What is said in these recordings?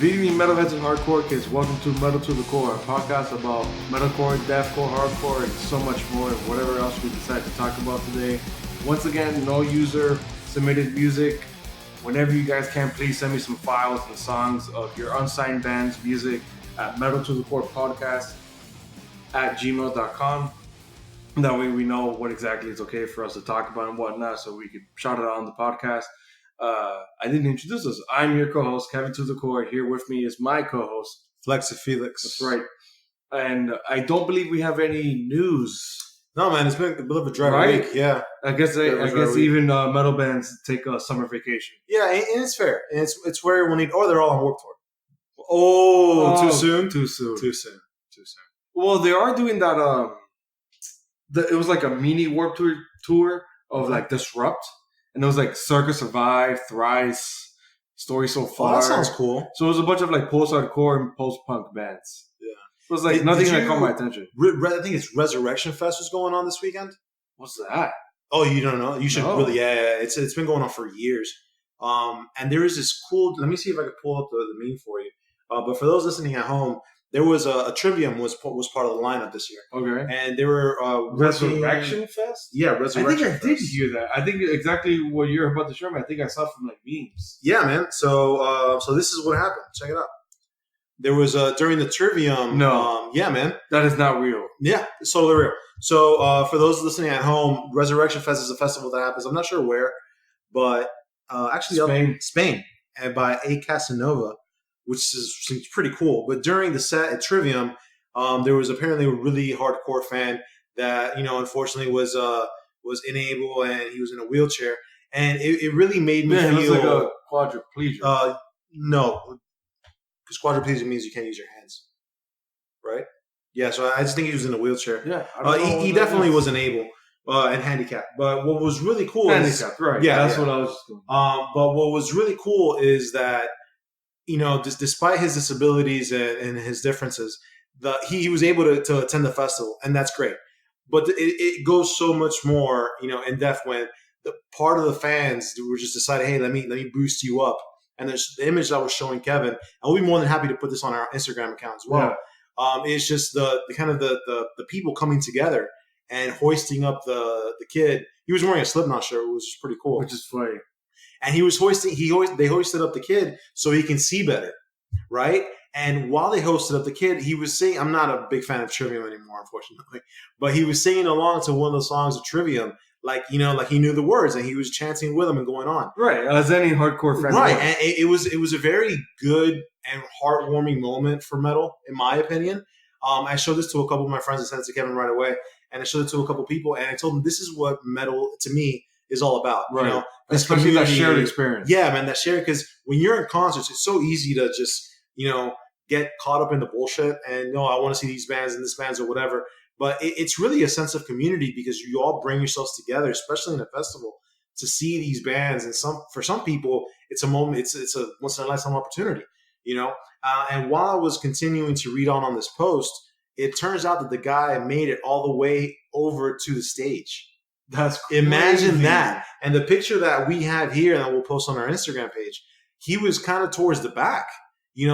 Good evening, metalheads and hardcore kids. Welcome to Metal to the Core, a podcast about metalcore, deathcore, hardcore, and so much more, and whatever else we decide to talk about today. Once again, no user submitted music. Whenever you guys can, please send me some files and songs of your unsigned band's music at Metal to the Core podcast at gmail.com. That way we know what exactly is okay for us to talk about and whatnot, so we could shout it out on the podcast. I didn't introduce us. I'm your co-host, Kevin to the Core. Here with me is my co-host, Flexi Felix. That's right. And I don't believe we have any news. No, man, it's been a bit of a dry Right? week. Yeah, I guess even metal bands take a summer vacation. yeah, and it's fair, and it's where everyone need. Or they're all on Warped Tour. Oh, too soon. Too soon. Too soon. Well, they are doing that. It was like a mini Warped tour of like Disrupt, and it was like Circa Survive, Thrice, Story So Far. Oh, that sounds cool. So it was a bunch of like post-hardcore and post-punk bands. Yeah. It was like nothing that caught my attention. I think it's Resurrection Fest was going on this weekend. What's that? Oh, you don't know? You should No. really. Yeah. It's been going on for years. And there is this cool. Let me see if I can pull up the meme for you. But for those listening at home, there was a Trivium was part of the lineup this year, Okay. and they were Resurrection Fest? Yeah, I Resurrection. think I did Fest. hear that. I think exactly what you're about to show me. I think I saw from like memes. Yeah, man. So this is what happened. Check it out. There was during the Trivium. No. Yeah, man. That is not real. Yeah, it's totally real. So for those listening at home, Resurrection Fest is a festival that happens. I'm not sure where, but actually Spain, and by A Casanova, which seems pretty cool. But during the set at Trivium, there was apparently a really hardcore fan that unfortunately was unable, and he was in a wheelchair, and it really made me Yeah, it feel was like a quadriplegic. No, because quadriplegia means you can't use your hands, right? Yeah, so I just think he was in a wheelchair. Yeah, I don't know he what definitely that is. wasn't able and handicapped. But what was really cool Handicapped, right? Yeah, that's yeah. what I was just doing. but what was really cool is that despite his disabilities and his differences, he was able to attend the festival, and that's great. But it goes so much more in depth when the part of the fans were just decided, hey, let me boost you up. And there's the image I was showing Kevin, and we'll be more than happy to put this on our Instagram account as well. Yeah. It's just the kind of the people coming together and hoisting up the kid. He was wearing a Slipknot shirt, which was pretty cool. Which is funny. And they hoisted up the kid so he can see better, right? And while they hosted up the kid, he was singing. I'm not a big fan of Trivium anymore, unfortunately, but he was singing along to one of the songs of Trivium, like he knew the words, and he was chanting with them and going on. Right, as any hardcore fan. Right, would. and it was a very good and heartwarming moment for metal, in my opinion. I showed this to a couple of my friends. I sent it to Kevin right away, and I showed it to a couple of people, and I told them this is what metal to me is all about. Right. This Especially that community. shared experience. Yeah, man, that shared, because when you're in concerts, it's so easy to just get caught up in the bullshit and I want to see these bands and this bands or whatever. But it's really a sense of community because you all bring yourselves together, especially in a festival, to see these bands. And for some people, it's a moment. It's a once in a lifetime opportunity, And while I was continuing to read on this post, it turns out that the guy made it all the way over to the stage. That's crazy. Imagine that. And the picture that we have here, and that we'll post on our Instagram page, he was kind of towards the back,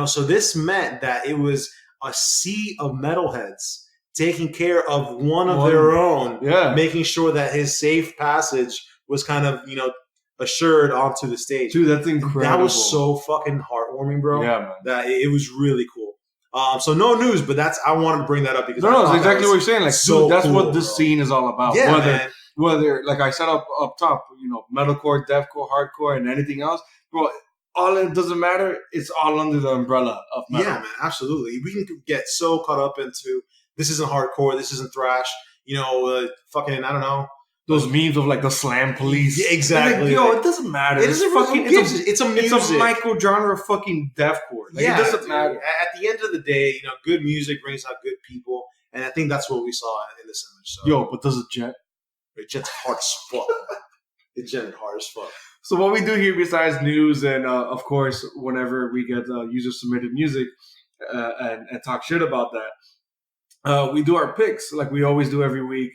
So this meant that it was a sea of metalheads taking care of one of their own, making sure that his safe passage was kind of, assured onto the stage. Dude, that's incredible. That was so fucking heartwarming, bro. Yeah, man. That it was really cool. So no news, but I wanted to bring that up because it's exactly what you're saying. Like, so dude, that's cool, what this bro. scene is all about. Yeah, Whether, like I said up top, metalcore, deathcore, hardcore, and anything else, bro. It doesn't matter. It's all under the umbrella of metal. Yeah, man, absolutely. We can get so caught up into this isn't hardcore, this isn't thrash. Fucking I don't know. Those memes of like the slam police. Yeah, exactly. Like, it doesn't matter. It doesn't it's a music. It's a micro genre of fucking deathcore. Like, it doesn't matter. At the end of the day, good music brings out good people, and I think that's what we saw in this image. So. But does it jet? It jet's hard as fuck. It jetted hard as fuck. So what we do here, besides news and of course, whenever we get user submitted music and talk shit about that, we do our picks like we always do every week.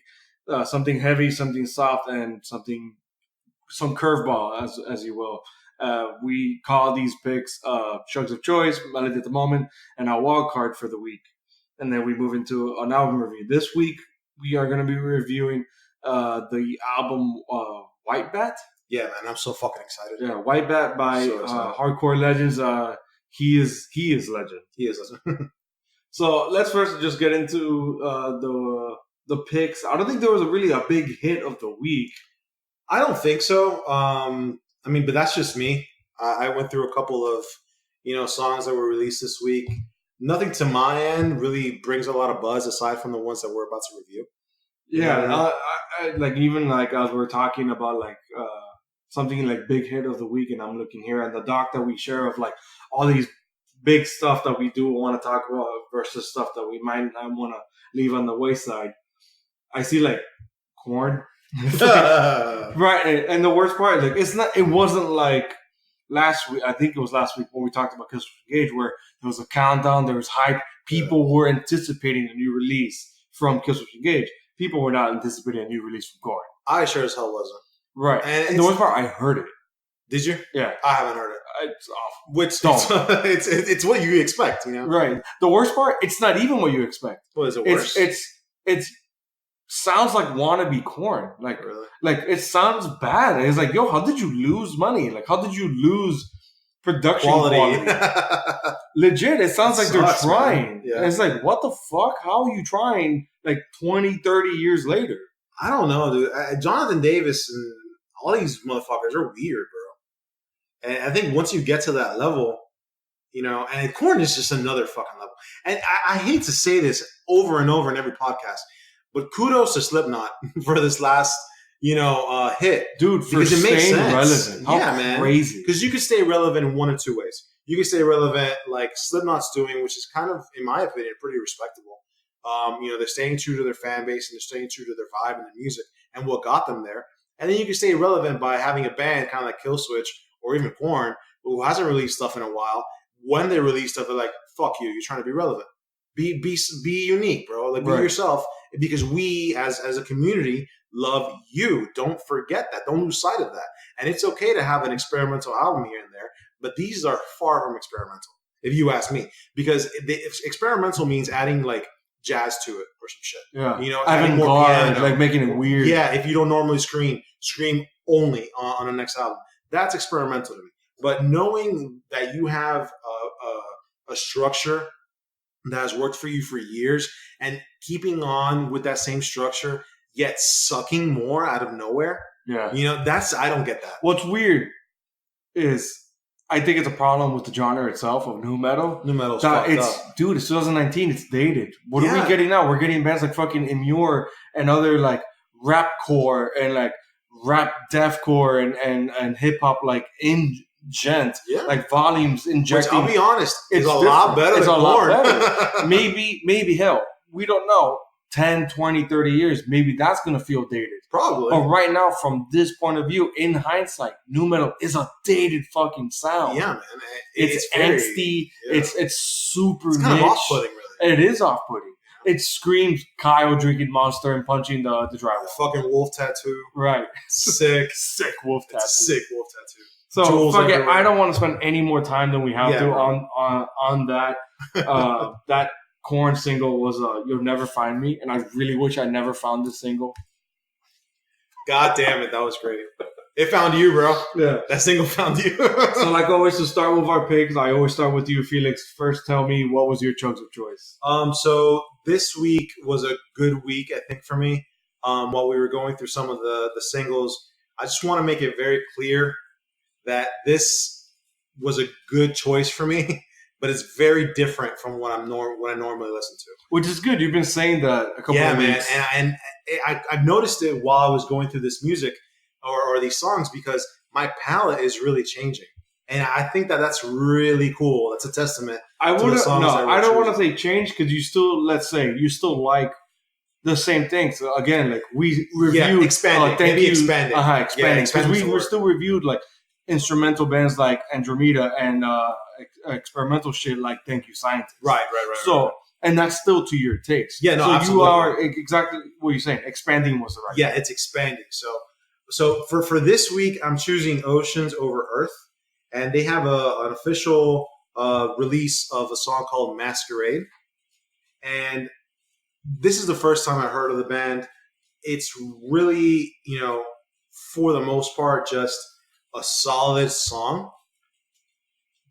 Something heavy, something soft, and some curveball, as you will. We call these picks Chugs of Choice, Melody at the Moment, and our wild card for the week. And then we move into an album review. This week, we are going to be reviewing the album White Bat. Yeah, man, I'm so fucking excited. Yeah, White Bat by Hardcore Legends. He is legend. He is legend. So let's first just get into the picks. I don't think there was really a big hit of the week. I don't think so. I mean, but that's just me. I went through a couple of, songs that were released this week. Nothing to my end really brings a lot of buzz aside from the ones that we're about to review. Yeah, I even as we're talking about something like big hit of the week, and I'm looking here at the doc that we share of like all these big stuff that we do want to talk about versus stuff that we might not want to leave on the wayside. I see like Korn. Right, and the worst part, it wasn't like last week. I think it was last week when we talked about Killswitch Engage, where there was a countdown, there was hype. People were anticipating a new release from Killswitch Engage. People were not anticipating a new release from Korn. I sure as hell wasn't. Right, and the worst part, I heard it. Did you? Yeah, I haven't heard it. It's awful. Which it's what you expect, Right. The worst part, it's not even what you expect. What is it worse? It's sounds like wannabe Korn. Really? It sounds bad. It's like, yo, how did you lose money? Like, how did you lose production quality? Legit, it sounds like they're trying. Yeah. It's like, what the fuck? How are you trying 20, 30 years later? I don't know, dude. Jonathan Davis and all these motherfuckers are weird, bro. And I think once you get to that level, and Korn is just another fucking level. And I hate to say this over and over in every podcast, but kudos to Slipknot for this last, hit. Dude, for because it makes staying sense. relevant. How crazy. Because you can stay relevant in one of two ways. You can stay relevant like Slipknot's doing, which is kind of, in my opinion, pretty respectable. They're staying true to their fan base and they're staying true to their vibe and their music and what got them there. And then you can stay relevant by having a band kind of like Killswitch or even Korn, who hasn't released stuff in a while. When they release stuff, they're like, fuck you, you're trying to be relevant. Be unique, bro. Be yourself. Because we, as a community, love you. Don't forget that. Don't lose sight of that. And it's okay to have an experimental album here and there, but these are far from experimental, if you ask me. Because experimental means adding jazz to it or some shit. Yeah. Adding more piano. Making it weird. Yeah, if you don't normally scream only on the next album. That's experimental to me. But knowing that you have a structure that has worked for you for years and keeping on with that same structure, yet sucking more out of nowhere. Yeah. I don't get that. What's weird is I think it's a problem with the genre itself of nu metal. Nu metal's fucked up. Dude, it's 2019. It's dated. What are we getting now? We're getting bands like fucking Immure and other rapcore and rap deathcore and hip hop gent, volumes injecting. Which I'll be honest, it's a lot better than Korn. Lot better. maybe hell, we don't know. 10, 20, 30 years, maybe that's going to feel dated. Probably. But right now, from this point of view, in hindsight, nu metal is a dated fucking sound. Yeah, man. It's angsty. Yeah. It's super niche. It's kind of off-putting, really. It is off-putting. It screams Kyle drinking Monster and punching the drywall. Fucking wolf tattoo. Right. Sick. Sick wolf tattoo. Sick wolf tattoo. So, fuck it. I don't want to spend any more time than we have to on that. That Korn single was You'll Never Find Me, and I really wish I never found this single. God damn it, that was great. It found you, bro. Yeah. That single found you. So like always, to start with our picks, I always start with you, Felix. First, tell me, what was your Chugs of Choice? So this week was a good week, I think, for me. While we were going through some of the singles, I just want to make it very clear that this was a good choice for me. But it's very different from what I normally listen to. Which is good. You've been saying that a couple of weeks. Yeah, man. And I've noticed it while I was going through this music or these songs because my palette is really changing. And I think that's really cool. That's a testament to the songs I don't want to say change because you still, let's say, you still like the same things. So again, we reviewed. Expanding. Expanding. Expanding. Because we still reviewed instrumental bands like Andromeda and experimental shit like Thank You Scientist. Right. So, and that's still to your taste. Yeah, no, so absolutely. You are exactly what you're saying. Expanding was the right. Yeah, it's expanding. So for this week, I'm choosing Oceans over Earth. and they have an official release of a song called Masquerade. And this is the first time I heard of the band. It's really, for the most part, just a solid song.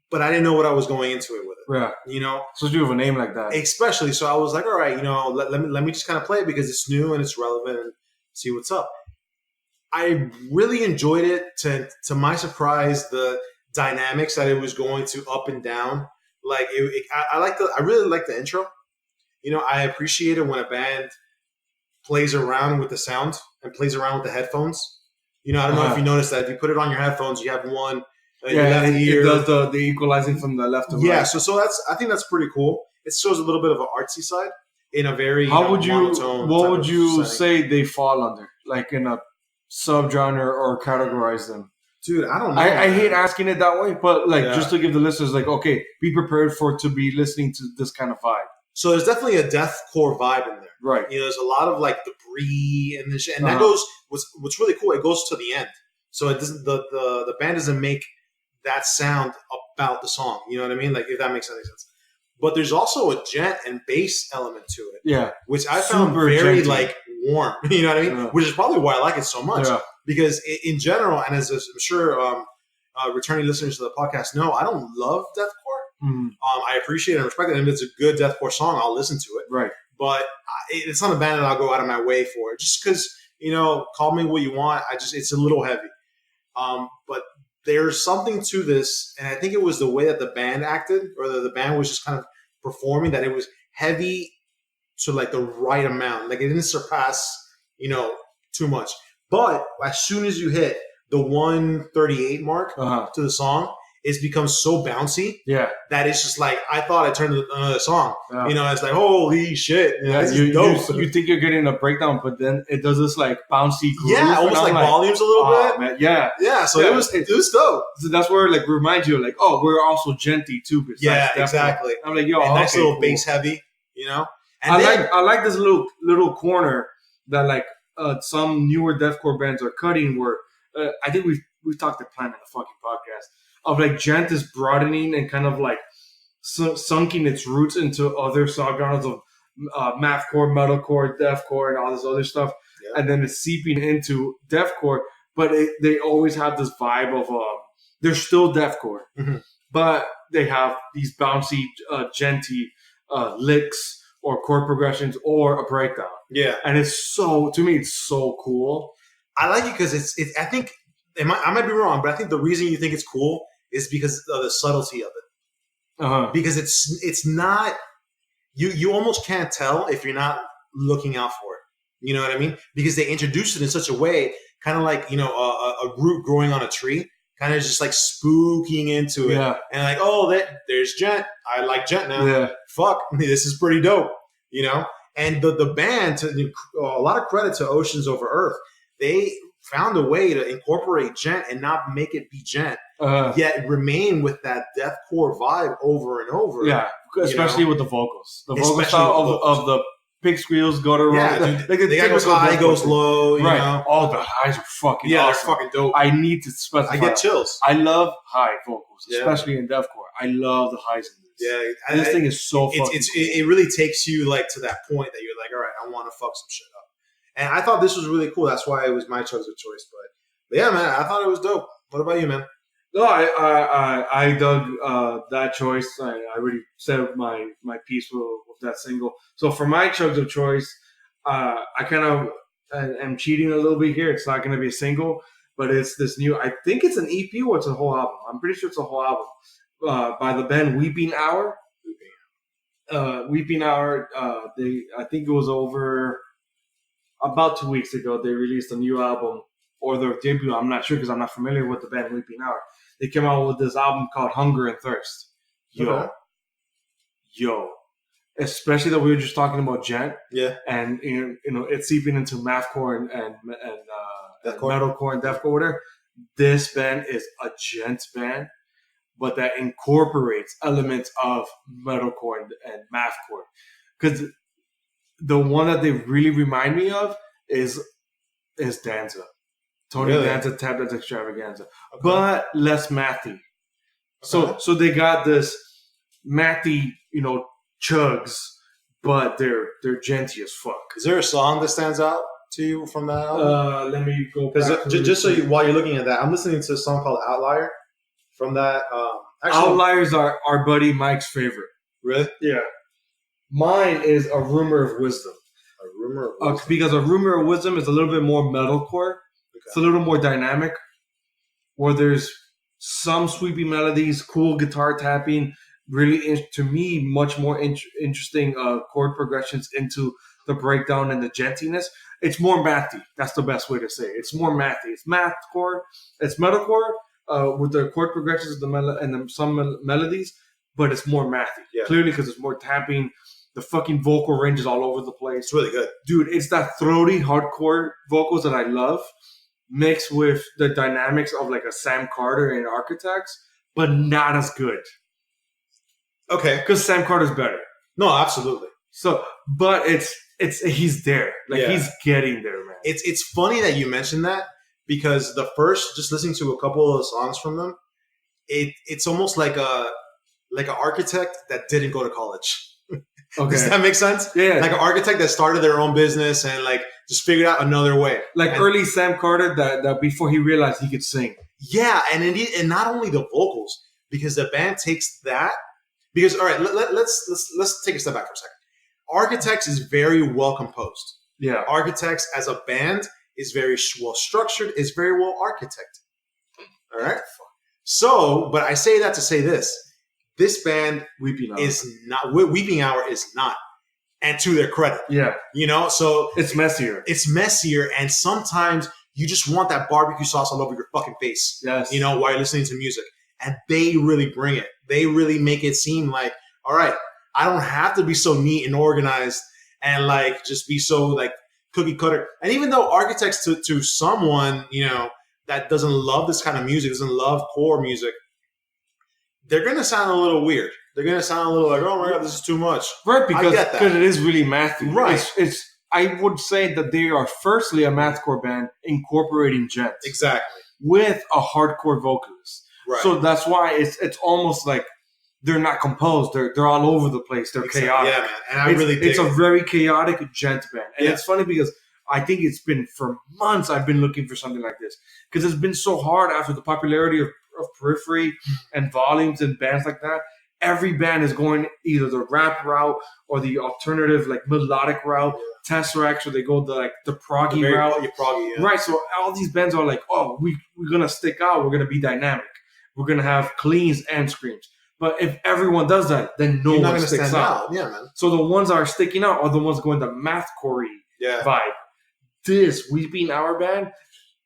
But I didn't know what I was going into it with it. Yeah. So you have a name like that. Especially, so I was like, all right, let me just kind of play it because it's new and it's relevant and see what's up. I really enjoyed it. To my surprise, the dynamics that it was going to up and down. Like I really like the intro. I appreciate it when a band plays around with the sound and plays around with the headphones. I don't know if you noticed that. If you put it on your headphones, you have one. It does the equalizing from the left to right. Yeah, so I think that's pretty cool. It shows a little bit of an artsy side in a very monotone. What would you say they fall under? Like in a subgenre or categorize them? Dude, I don't know. I hate asking it that way, but just to give the listeners okay, be prepared for to be listening to this kind of vibe. So there's definitely a deathcore vibe in there. Right. There's a lot of like debris and this shit. And that goes what's really cool, it goes to the end. So it doesn't the band doesn't make that sound about the song. You know what I mean? Like if that makes any sense. But there's also a gent and bass element to it. Yeah. Which I found very like warm. You know what I mean? Yeah. Which is probably why I like it so much. Yeah. Because in general, and as I'm sure returning listeners to the podcast know, I don't love deathcore. Mm-hmm. I appreciate and respect it. And if it's a good deathcore song, I'll listen to it. Right. But it's not a band that I'll go out of my way for. Just because, call me what you want. It's a little heavy. But there's something to this, and I think it was the way that the band acted, or the band was just kind of performing, that it was heavy to like the right amount. Like it didn't surpass, too much. But as soon as you hit the 138 mark to the song, it's become so bouncy that it's just like, I thought I turned to another song. Yeah. It's like, holy shit. This is dope. You think you're getting a breakdown, but then it does this like bouncy groove. Yeah, almost like volumes a little bit. Man, yeah. Yeah, so it was dope. So that's where like reminds you like, we're also genty too. Yeah, exactly. I'm like, nice little bass heavy, And I like this little corner that like some newer deathcore bands are cutting where I think we've talked to Plan in the fucking podcast of like gent is broadening and kind of like sunking its roots into other subgenres of mathcore, metalcore, deathcore, and all this other stuff, and then it's seeping into deathcore. But they always have this vibe of they're still deathcore, but they have these bouncy, genty licks or chord progressions or a breakdown. Yeah, and to me, it's so cool. I like it because it's. I think I might be wrong, but I think the reason you think it's cool is because of the subtlety of it. Because it's not you almost can't tell if you're not looking out for it. You know what I mean? Because they introduced it in such a way, kind of like a root growing on a tree, kind of just like spooking into it, and like there's gent. I like gent now. Yeah. Fuck, this is pretty dope. And the band, a lot of credit to Oceans Over Earth. They found a way to incorporate gent and not make it be gent, yet remain with that deathcore vibe over and over. Yeah, especially with the vocals. The vocal style of the pig squeals go to the guy goes high, goes low. You know? All the highs are fucking awesome. They're fucking dope. I need to specify. I get chills. I love high vocals, especially in deathcore. I love the highs in this. Yeah, this thing is so fucking cool. It really takes you like to that point that you're like, all right, I want to fuck some shit up. And I thought this was really cool. That's why it was my choice of choice. But yeah, man, I thought it was dope. What about you, man? No, I dug that choice. I already said my piece with that single. So for my chugs of choice, I kind of am cheating a little bit here. It's not going to be a single, but it's this new. I think it's an EP or it's a whole album. I'm pretty sure it's a whole album by the band Weeping Hour. Weeping Hour. I think it was over about 2 weeks ago. They released a new album or their debut. I'm not sure because I'm not familiar with the band Weeping Hour. They came out with this album called Hunger and Thirst. Yo. Especially that we were just talking about gent. Yeah. And, it's seeping into mathcore and metalcore and deathcore, whatever. This band is a gent band, but that incorporates elements of metalcore and mathcore. Because the one that they really remind me of is Danza. Tony Danza, Tap Dance Extravaganza. Okay. But less mathy. So they got this mathy, chugs, but they're genty as fuck. Is there a song that stands out to you from that album? Let me go Because back. just while you're looking at that, I'm listening to a song called Outlier from that. Outliers are our buddy Mike's favorite. Really? Yeah. Mine is A Rumor of Wisdom. A Rumor of Wisdom. Because A Rumor of Wisdom is a little bit more metalcore. Okay. It's a little more dynamic, where there's some sweepy melodies, cool guitar tapping, really, to me, much more interesting chord progressions into the breakdown and the gentiness. It's more mathy. That's the best way to say it. It's more mathy. It's mathcore. It's metalcore with the chord progressions and some melodies, but it's more mathy. Yeah. Clearly, because it's more tapping. The fucking vocal range is all over the place. It's really good. Dude, it's that throaty, hardcore vocals that I love, mixed with the dynamics of like a Sam Carter and Architects, but not as good. Okay. Because Sam Carter's better. No, absolutely. So, but he's there. He's getting there, man. It's funny that you mentioned that, because just listening to a couple of the songs from them, it's almost like an architect that didn't go to college. Okay. Does that make sense? Yeah. Like an architect that started their own business and just figured out another way. Early Sam Carter that before he realized he could sing. Yeah, and not only the vocals, because the band takes that. Because all right, let's take a step back for a second. Architects is very well composed. Yeah. Architects as a band is very well structured, is very well architected. All right. So, but I say that to say this. This band Weeping Hour is not. And to their credit. Yeah. So it's messier. It's messier, and sometimes you just want that barbecue sauce all over your fucking face. Yes. While you're listening to music. And they really bring it. They really make it seem like, all right, I don't have to be so neat and organized and just be so cookie cutter. And even though Architects to someone, that doesn't love this kind of music, doesn't love core music, they're going to sound a little weird. They're going to sound a little like, oh my God, this is too much. Right, because it is really mathy. Right. I would say that they are firstly a mathcore band incorporating gents. Exactly. With a hardcore vocalist. Right. So that's why it's almost like they're not composed. They're all over the place. They're chaotic. Yeah, man. And I really dig it's a very chaotic gent band. And it's funny because I think it's been for months I've been looking for something like this. Because it's been so hard after the popularity of Periphery and Volumes and bands like that. Every band is going either the rap route or the alternative melodic route. Yeah. Tesseract, so they go the proggy route. Proggy, yeah. Right. So all these bands are like, oh, we're gonna stick out. We're gonna be dynamic. We're gonna have cleans and screams. But if everyone does that, then no one sticks out. Yeah, man. So the ones that are sticking out are the ones going the mathcore vibe. This Weeping Hour band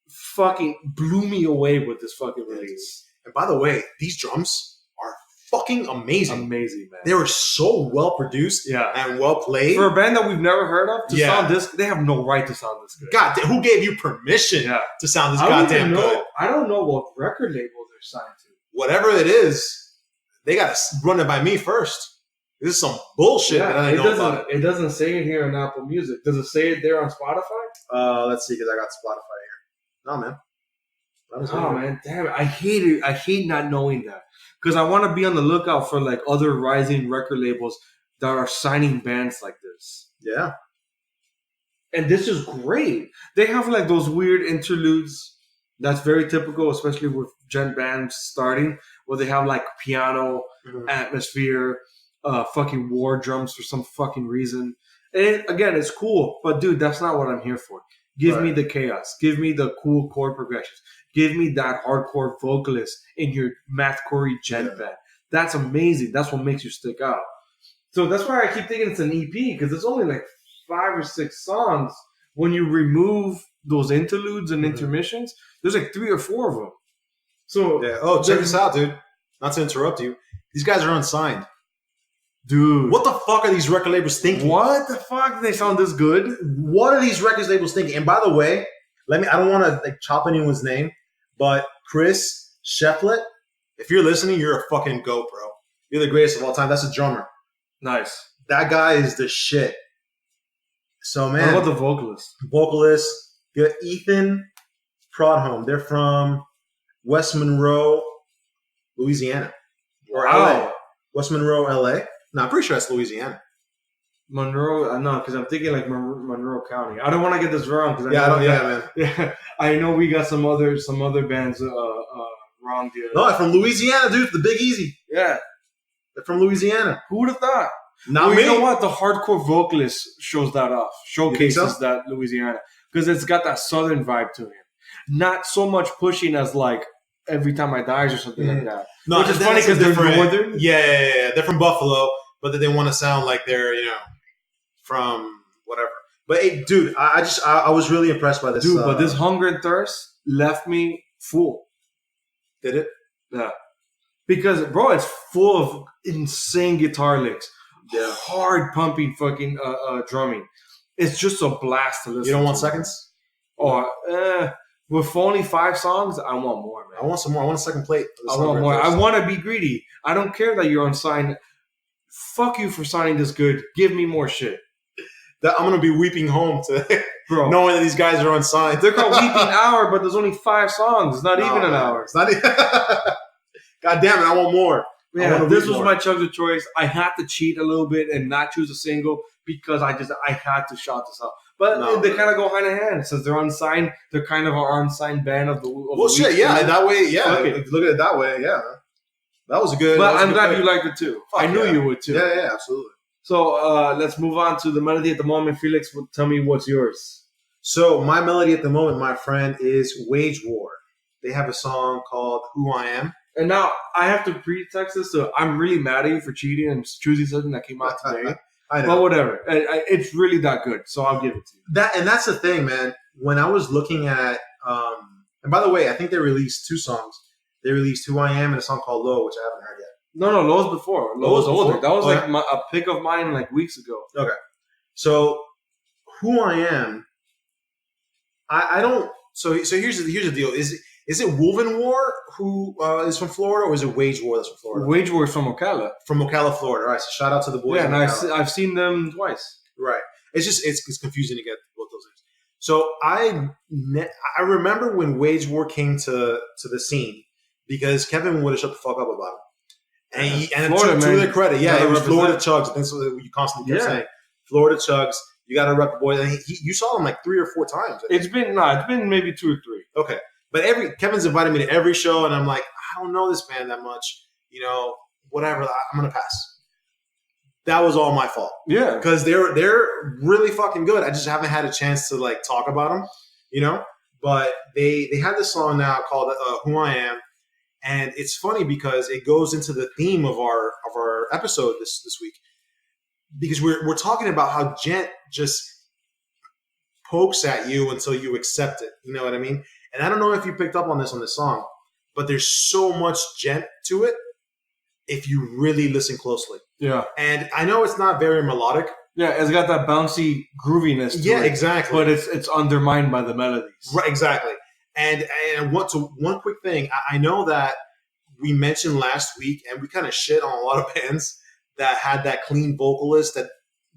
fucking blew me away with this fucking release. And by the way, these drums are fucking amazing. Amazing, man. They were so well produced and well played. For a band that we've never heard of to sound this, they have no right to sound this good. God, who gave you permission to sound this goddamn good? I don't know what record label they're signed to. Whatever it is, they got to run it by me first. This is some bullshit that I know about. It doesn't say it here on Apple Music. Does it say it there on Spotify? Let's see, because I got Spotify here. No, man. Oh man, damn it! I hate it. I hate not knowing that because I want to be on the lookout for other rising record labels that are signing bands like this. Yeah, and this is great. They have those weird interludes that's very typical, especially with gent bands starting, where they have piano atmosphere, fucking war drums for some fucking reason. And again, it's cool, but dude, that's not what I'm here for. Give me the chaos. Give me the cool chord progressions. Give me that hardcore vocalist in your mathcore gent band. That's amazing. That's what makes you stick out. So that's why I keep thinking it's an EP, because it's only 5 or 6 songs. When you remove those interludes and intermissions, there's 3 or 4 of them. So check this out, dude. Not to interrupt you. These guys are unsigned. Dude. What the fuck are these record labels thinking? What the fuck? They sound this good? What are these record labels thinking? And by the way, I don't want to chop anyone's name, but Chris Shefflett, if you're listening, you're a fucking goat, bro. You're the greatest of all time. That's a drummer. Nice. That guy is the shit. So, man. What about the vocalist? Vocalist. You got Ethan Prodholm. They're from West Monroe, Louisiana. Or Wow. LA. West Monroe, LA? No, I'm pretty sure that's Louisiana. Monroe, no, because I'm thinking like Monroe County. I don't want to get this wrong because Man. Yeah, I know we got some other bands wrong here. No, they're from Louisiana, dude. The Big Easy. Yeah, They're from Louisiana. who would have thought? Not Well, me. you know what? The hardcore vocalist shows that off, showcases You think so? that Louisiana because it's got that southern vibe to him. Not so much pushing as like Every Time I Dies or something like that. No, Which is that's funny because they're different. northern. Yeah. They're from Buffalo, but they want to sound like they're, from whatever. But hey, dude, I was really impressed by this. Dude, but this Hunger and Thirst left me full. Did it? Yeah. Because, bro, it's full of insane guitar licks. Yeah. Hard pumping fucking drumming. It's just a blast to listen You don't want to. seconds? Or, with only 5 songs, I want more, man. I want some more. I want a second plate. I want more. I want to be greedy. I don't care that you're unsigned. Fuck you for signing this good. Give me more shit. I'm going to be weeping home today, Bro. knowing that these guys are unsigned. They're called Weeping Hour, but there's only 5 songs. It's not even an hour. It's not even. God damn it! I want more. I Yeah, wanna this read was more. my Chugs of choice. I had to cheat a little bit and not choose a single because I had to shout this out. But No, they man. kind of go hand in hand. Since they're unsigned, they're kind of our unsigned band of the week. Well, shit, yeah. That way, yeah. Fuck it. If you look at it that way, yeah. That was a good. But that was a I'm good glad pick. you liked it too. Fuck I knew yeah. you would too. Yeah, absolutely. So let's move on to the melody at the moment. Felix, tell me what's yours. So my melody at the moment, my friend, is Wage War. They have a song called "Who I Am." And now I have to pretext this, so I'm really mad at you for cheating and choosing something that came out today. I know But whatever, it's really that good, so I'll give it to you. that's the thing, man. When I was looking at, and by the way, I think they released 2 songs. They released "Who I Am" and a song called "Low," which I haven't heard yet. No, Lowe's before. Lowe's Lowe's older. before? That was Oh, like yeah? a pick of mine like weeks ago. So, "Who I Am," I don't. So here's the deal. Is it Wolven War who is from Florida, or is it Wage War that's from Florida? Wage War is from Ocala. From Ocala, Florida. All right. So shout out to the boys. Yeah, in and Ocala. I've seen them twice. Right. It's just it's confusing to get both those names. So I remember when Wage War came to the scene because Kevin would have shut the fuck up about it. And Florida, to man. their credit, yeah, Gotta it was Florida represent. Chugs. That's what you constantly kept Yeah. saying. Florida Chugs. You got to rep the boys. And you saw him like 3 or 4 times. I think. It's been maybe 2 or 3. Okay. But Kevin's invited me to every show, and I'm like, I don't know this band that much. Whatever. I'm gonna pass. That was all my fault Yeah. because they're really fucking good. I just haven't had a chance to like talk about them, But they had this song now called "Who I Am," and it's funny because it goes into the theme of our episode this week because we're talking about how gent just pokes at you until you accept it. You know what I mean? And I don't know if you picked up on this song, but there's so much gent to it if you really listen closely. Yeah. And I know it's not very melodic. Yeah, it's got that bouncy grooviness to Yeah, it. exactly. But it's undermined by the melodies. Right, exactly. And one quick thing, I know that we mentioned last week, and we kind of shit on a lot of bands that had that clean vocalist that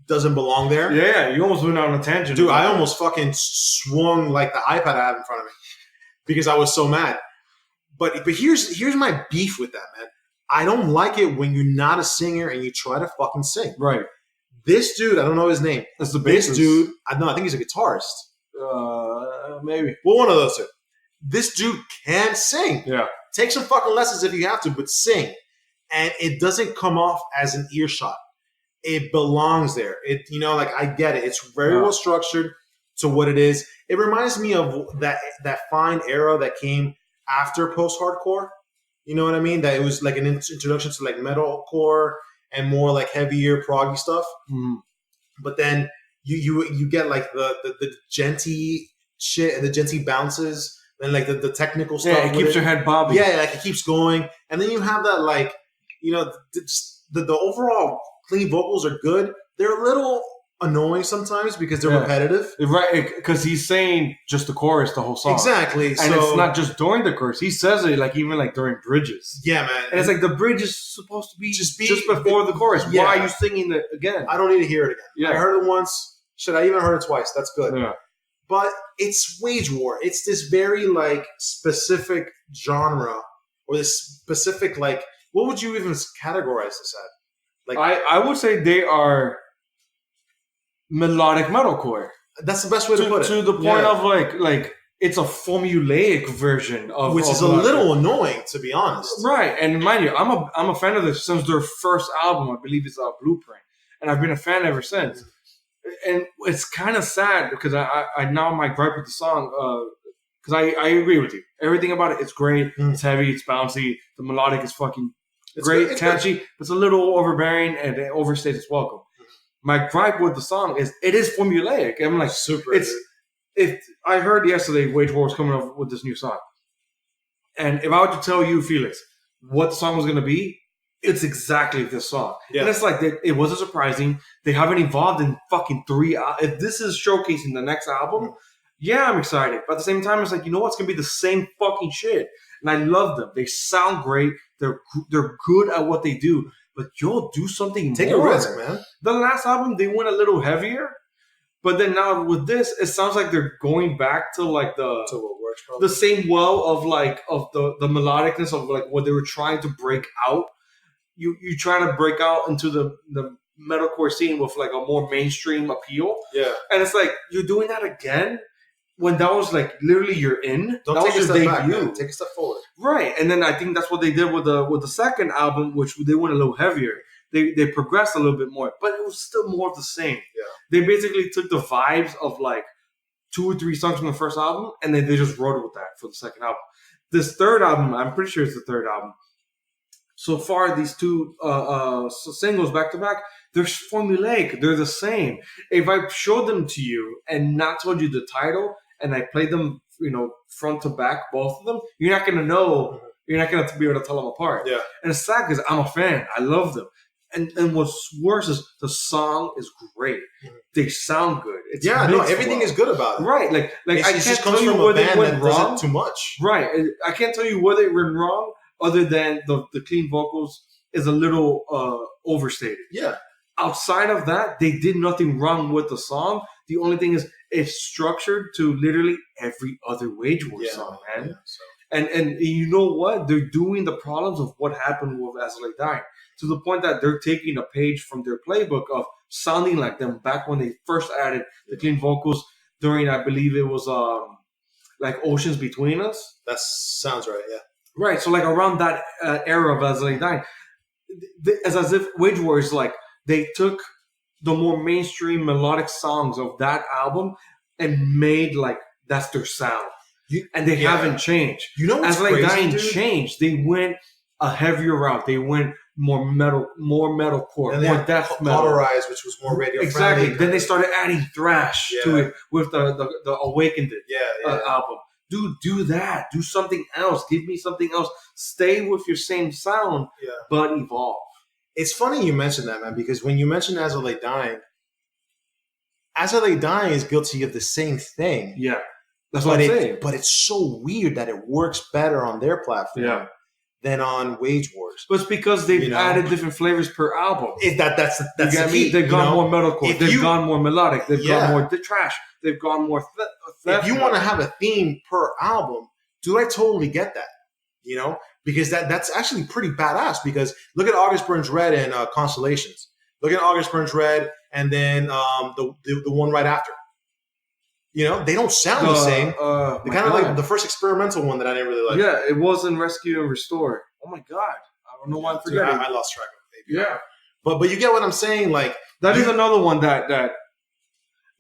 doesn't belong there. Yeah, you almost went on a tangent. Dude, I almost fucking swung like the iPad I have in front of me because I was so mad. But here's my beef with that, man. I don't like it when you're not a singer and you try to fucking sing. Right. This dude, I don't know his name. That's the This basis. dude, I think he's a guitarist. Maybe. Well, one of those 2. This dude can sing. Yeah. Take some fucking lessons if you have to, but sing. And it doesn't come off as an earshot. It belongs there. I get it. It's very well structured to what it is. It reminds me of that fine era that came after post-hardcore. You know what I mean? That it was like an introduction to like metalcore and more like heavier proggy stuff. Mm. But then you get like the genty shit and the genty bounces and like the technical stuff. Yeah, it keeps your head bobbing. Yeah, like it keeps going. And then you have that like, the overall clean vocals are good. They're a little annoying sometimes because they're repetitive. Right, because he's saying just the chorus the whole song. Exactly. And it's not just during the chorus. He says it like even like during bridges. Yeah, man. And it's like the bridge is supposed to be Just just before the chorus. Yeah. Why are you singing it again? I don't need to hear it again. Yeah. I heard it once. Shit, I even heard it twice. That's good. Yeah. But it's Wage War. It's this very like specific genre or this specific like What would you even categorize this at? Like, I would say they are melodic metalcore. That's the best way to put it. To the point of like it's a formulaic version of which is a little annoying, to be honest. Right, and mind you, I'm a fan of this since their first album. I believe it's Blueprint, and I've been a fan ever since. And it's kind of sad because I now my gripe with the song because I agree with you. Everything about it, it's great. It's heavy, it's bouncy. The melodic is fucking great, catchy. But it's a little overbearing and it overstays its welcome. My gripe with the song is it is formulaic. I'm like super. If I heard yesterday Wage War was coming up with this new song, and if I were to tell you, Felix, what the song was going to be, it's exactly this song. Yeah. And it's like it wasn't surprising. They haven't evolved in fucking 3 hours. If this is showcasing the next album, yeah, I'm excited. But at the same time, it's like, you know what? It's going to be the same fucking shit. And I love them. They sound great. They're good at what they do. But you'll do something Take more. A risk, man. The last album, they went a little heavier. But then now with this, it sounds like they're going back to like the same well of the melodicness of like what they were trying to break out. You try to break out into the metalcore scene with like a more mainstream appeal. Yeah. And it's like you're doing that again when that was like literally you're in. Don't that take was a your step debut. back, man. Take a step forward. Right. And then I think that's what they did with the second album, which they went a little heavier. They progressed a little bit more, but it was still more of the same. Yeah. They basically took the vibes of like 2 or 3 songs from the first album, and then they just wrote it with that for the second album. This third album, I'm pretty sure it's the third album. So far, these 2 singles back to back, they're formulaic. They're the same. If I showed them to you and not told you the title, and I played them, front to back, both of them, you're not gonna know. You're not gonna be able to tell them apart. Yeah. And it's sad because I'm a fan. I love them. And what's worse is the song is great. They sound good. It's everything is good about it. Right. Like it I can't tell you where they went wrong. Too much. Right. I can't tell you where they went wrong other than the clean vocals is a little overstated. Yeah. Outside of that, they did nothing wrong with the song. The only thing is it's structured to literally every other Wage War song, man. Yeah, so. And you know what? They're doing the problems of what happened with As I Lay Dying to the point that they're taking a page from their playbook of sounding like them back when they first added the clean vocals during, I believe it was like Oceans Between Us. That sounds right, yeah. Right, so like around that era of As I Lay Dying, it's as if Wage War is like they took the more mainstream melodic songs of that album and made like that's their sound. And they haven't changed. You know what's As Lay Dying changed. They went a heavier route. They went more metalcore, and more death metal. Cauterized, which was more radio exactly. friendly. Then they started adding thrash to it with the Awakened album. Dude, do that. Do something else. Give me something else. Stay with your same sound, but evolve. It's funny you mentioned that, man, because when you mentioned As I Lay Dying is guilty of the same thing. Yeah. That's what I'm saying. But it's so weird that it works better on their platform than on Wage Wars. But it's because they've added different flavors per album. That's the key. They've gone more metalcore. They've gone more melodic. They've gone more trash. They've gone more if you want to have a theme per album, dude, I totally get that. Because that's actually pretty badass. Because look at August Burns Red and Constellations. Look at August Burns Red and then the one right after. They don't sound the same. They kind of like the first experimental one that I didn't really like. Yeah, it wasn't Rescue and Restore. Oh my God. I don't know why I'm forgetting. I lost track of it. Yeah. But you get what I'm saying? Like that is another one that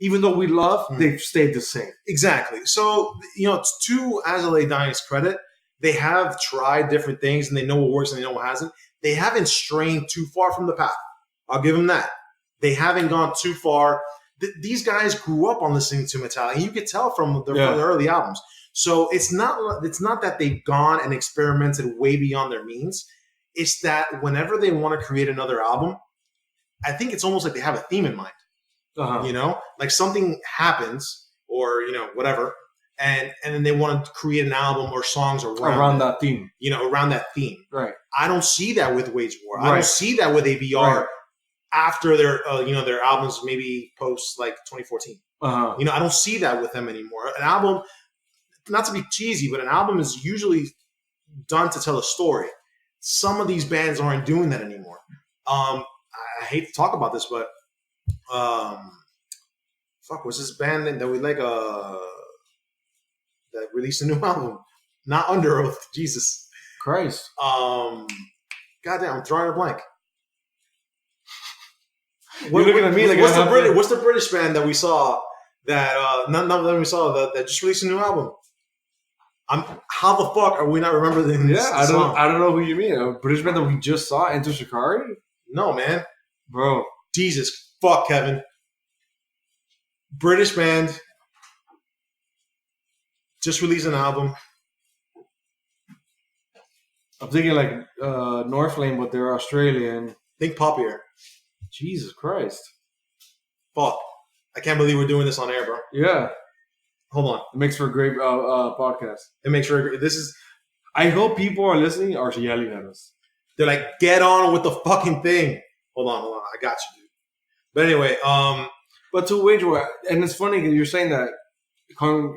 even though we love, they've stayed the same. Exactly. So, to As I Lay Dying's credit, they have tried different things and they know what works and they know what hasn't. They haven't strayed too far from the path. I'll give them that. They haven't gone too far. These guys grew up on listening to Metallica. And you could tell from their early albums. So it's not that they've gone and experimented way beyond their means. It's that whenever they want to create another album, I think it's almost like they have a theme in mind. Like something happens or, whatever. And then they want to create an album or songs around that theme. Around that theme. Right. I don't see that with Wage War. Right. I don't see that with ABR after their their albums maybe post like 2014. I don't see that with them anymore. An album, not to be cheesy, but an album is usually done to tell a story. some of these bands aren't doing that anymore. I hate to talk about this, but fuck, what's this band that we like? That released a new album, not Under Oath. Jesus Christ. Goddamn, I'm drawing a blank. You're looking at me like what's the British band that we saw that none of them we saw that just released a new album? How the fuck are we not remembering this song? I don't know who you mean. A British band that we just saw, Enter Shikari? No, man. Bro. Jesus. Fuck, Kevin. British band. Just released an album. I'm thinking like Northlane, but they're Australian. Think poppier. Jesus Christ. Fuck. I can't believe we're doing this on air, bro. Yeah. Hold on. It makes for a great podcast. It makes for this is... I hope people are listening are yelling at us. They're like, get on with the fucking thing. Hold on. I got you, dude. But anyway, But to wage war, and it's funny because you're saying that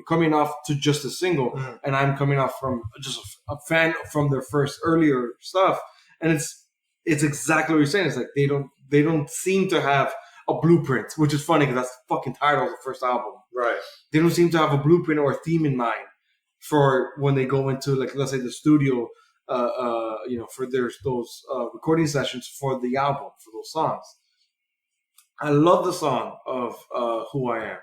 coming off to just a single, and I'm coming off from just a fan from their first earlier stuff, and it's exactly what you're saying. It's like they don't seem to have a blueprint, which is funny because that's the fucking title of the first album. Right. They don't seem to have a blueprint or a theme in mind for when they go into, like, let's say the studio, for those recording sessions for the album, for those songs. I love the song of Who I Am.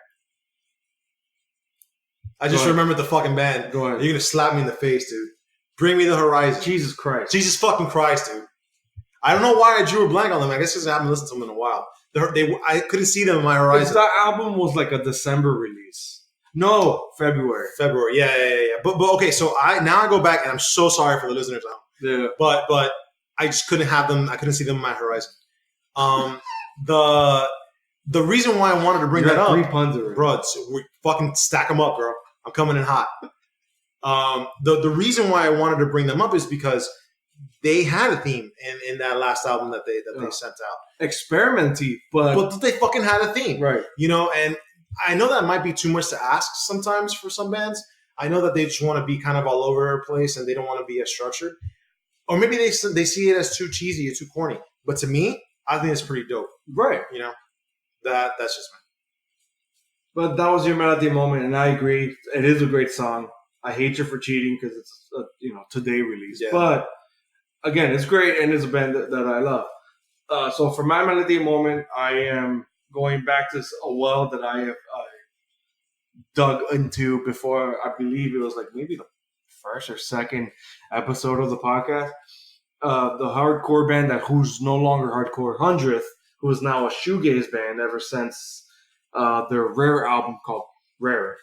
I just remembered the fucking band. Go ahead. You're going to slap me in the face, dude. Bring Me the Horizon. Jesus Christ. Jesus fucking Christ, dude. I don't know why I drew a blank on them. I guess because I haven't listened to them in a while. I couldn't see them in my horizon. That album was like a December release. No, February. Yeah. But okay, so I go back, and I'm so sorry for the listeners at home. Yeah. But I just couldn't have them. I couldn't see them in my horizon. The reason why I wanted to bring that up, 3 puns already. bro, we fucking stack them up, bro. I'm coming in hot. The reason why I wanted to bring them up is because they had a theme in that last album that they sent out. Experimenty, but they fucking had a theme, right? And I know that might be too much to ask sometimes for some bands. I know that they just want to be kind of all over the place and they don't want to be as structured, or maybe they see it as too cheesy or too corny. But to me, I think it's pretty dope, right? That's just me. But that was your melody moment, and I agree. It is a great song. I hate you for cheating because it's a today release, but again, it's great and it's a band that I love. So for my melody moment, I am going back to a well that I dug into before. I believe it was like maybe the first or second episode of the podcast. The hardcore band who's no longer hardcore, 100th, who is now a shoegaze band ever since their Rare album called Rare.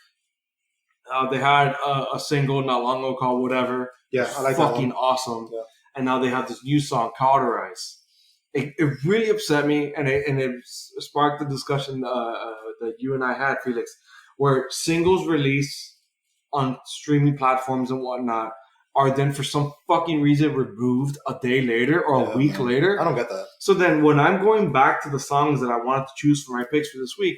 They had a single not long ago called Whatever. Yeah, I like fucking that one. Awesome. Yeah. And now they have this new song, Cauterize. It really upset me, and it sparked the discussion that you and I had, Felix, where singles release on streaming platforms and whatnot are then for some fucking reason removed a day later or a week later. I don't get that. So then when I'm going back to the songs that I wanted to choose for my picks for this week,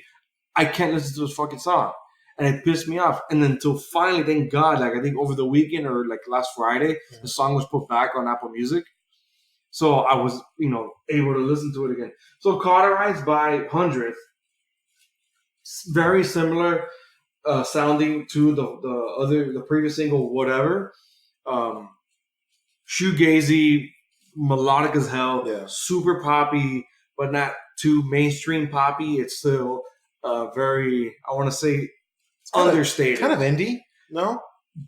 I can't listen to this fucking song. And it pissed me off. And then until finally, thank God, like I think over the weekend or like last Friday, the song was put back on Apple Music. So I was, able to listen to it again. So Cauterized by 100th, very similar sounding to the previous single, Whatever. Shoegazy, melodic as hell, super poppy, but not too mainstream poppy. It's still very, I want to say, understated. Kind of indie, no?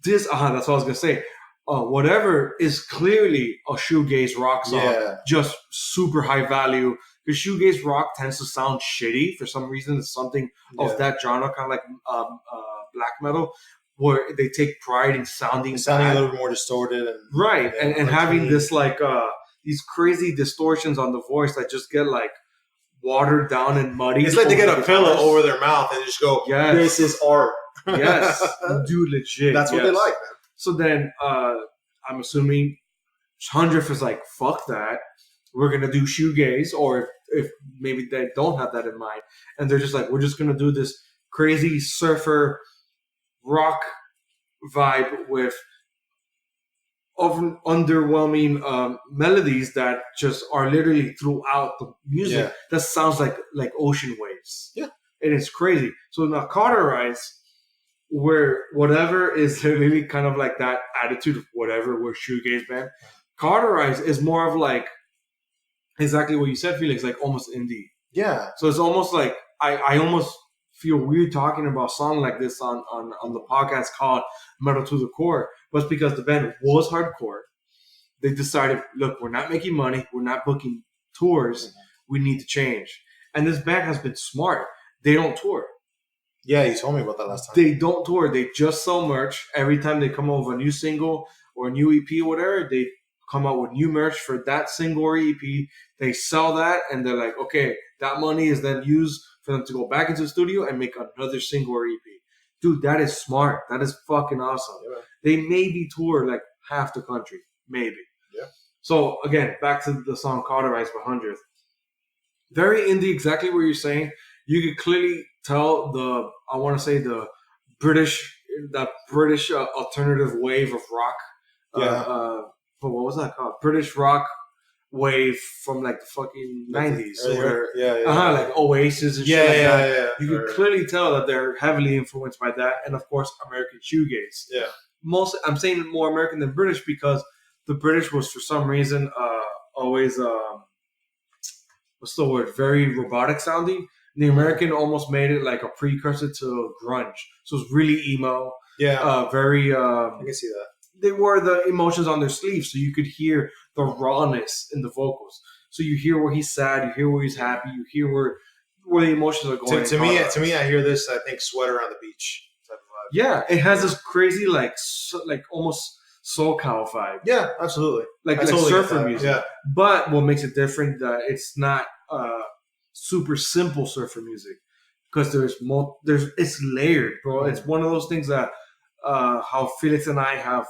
That's what I was going to say. Whatever is clearly a shoegaze rock song, just super high value. Because shoegaze rock tends to sound shitty for some reason. It's something of that genre, kind of like black metal, where they take pride in sounding a little bit more distorted, and having this like these crazy distortions on the voice that just get like watered down and muddy. It's like they get a pillow over their mouth and just go, "This is art." Yes, dude, legit. That's what they like, man. So then, I'm assuming 100th is like, fuck that. We're going to do shoegaze, or if maybe they don't have that in mind. And they're just like, we're just going to do this crazy surfer rock vibe with underwhelming melodies that just are literally throughout the music Yeah. that sounds like ocean waves. Yeah. And it's crazy. So now Cauterize, where whatever is literally kind of like that attitude of whatever we're shoegaze band. Cauterize is more of like exactly what you said, Felix, like almost indie. Yeah. So it's almost like I almost feel weird talking about a song like this on the podcast called Metal to the Core, but it's because the band was hardcore. They decided, look, we're not making money, we're not booking tours, we need to change. And this band has been smart. They don't tour. Yeah, you told me about that last time. They don't tour. They just sell merch. Every time they come out with a new single or a new EP or whatever, they come out with new merch for that single or EP. They sell that, and they're like, okay, that money is then used for them to go back into the studio and make another single or EP. Dude, that is smart. That is fucking awesome. Yeah. They maybe tour like half the country. Maybe. Yeah. So, again, back to the song Cauterize by 100th. Very indie, exactly what you're saying. You could clearly tell the British alternative wave of rock. Yeah. But what was that called? British rock wave from like the fucking 90s. Yeah. Like Oasis and shit like that. Yeah. You can clearly tell that they're heavily influenced by that. And of course, American shoegaze. Yeah. I'm saying more American than British because the British was for some reason always what's the word? Very robotic sounding. The American almost made it like a precursor to grunge. So it's really emo. Yeah. Very I can see that. they wore the emotions on their sleeves, so you could hear the rawness in the vocals. So you hear where he's sad, you hear where he's happy, you hear where the emotions are going. To me, I hear this. I think Sweater on the Beach type of vibe. Yeah, it has this crazy like almost SoCal vibe. Yeah, absolutely. Like totally surfer music. Yeah. But what makes it different that it's not super simple surfer music because it's layered, bro. It's one of those things that how Felix and I have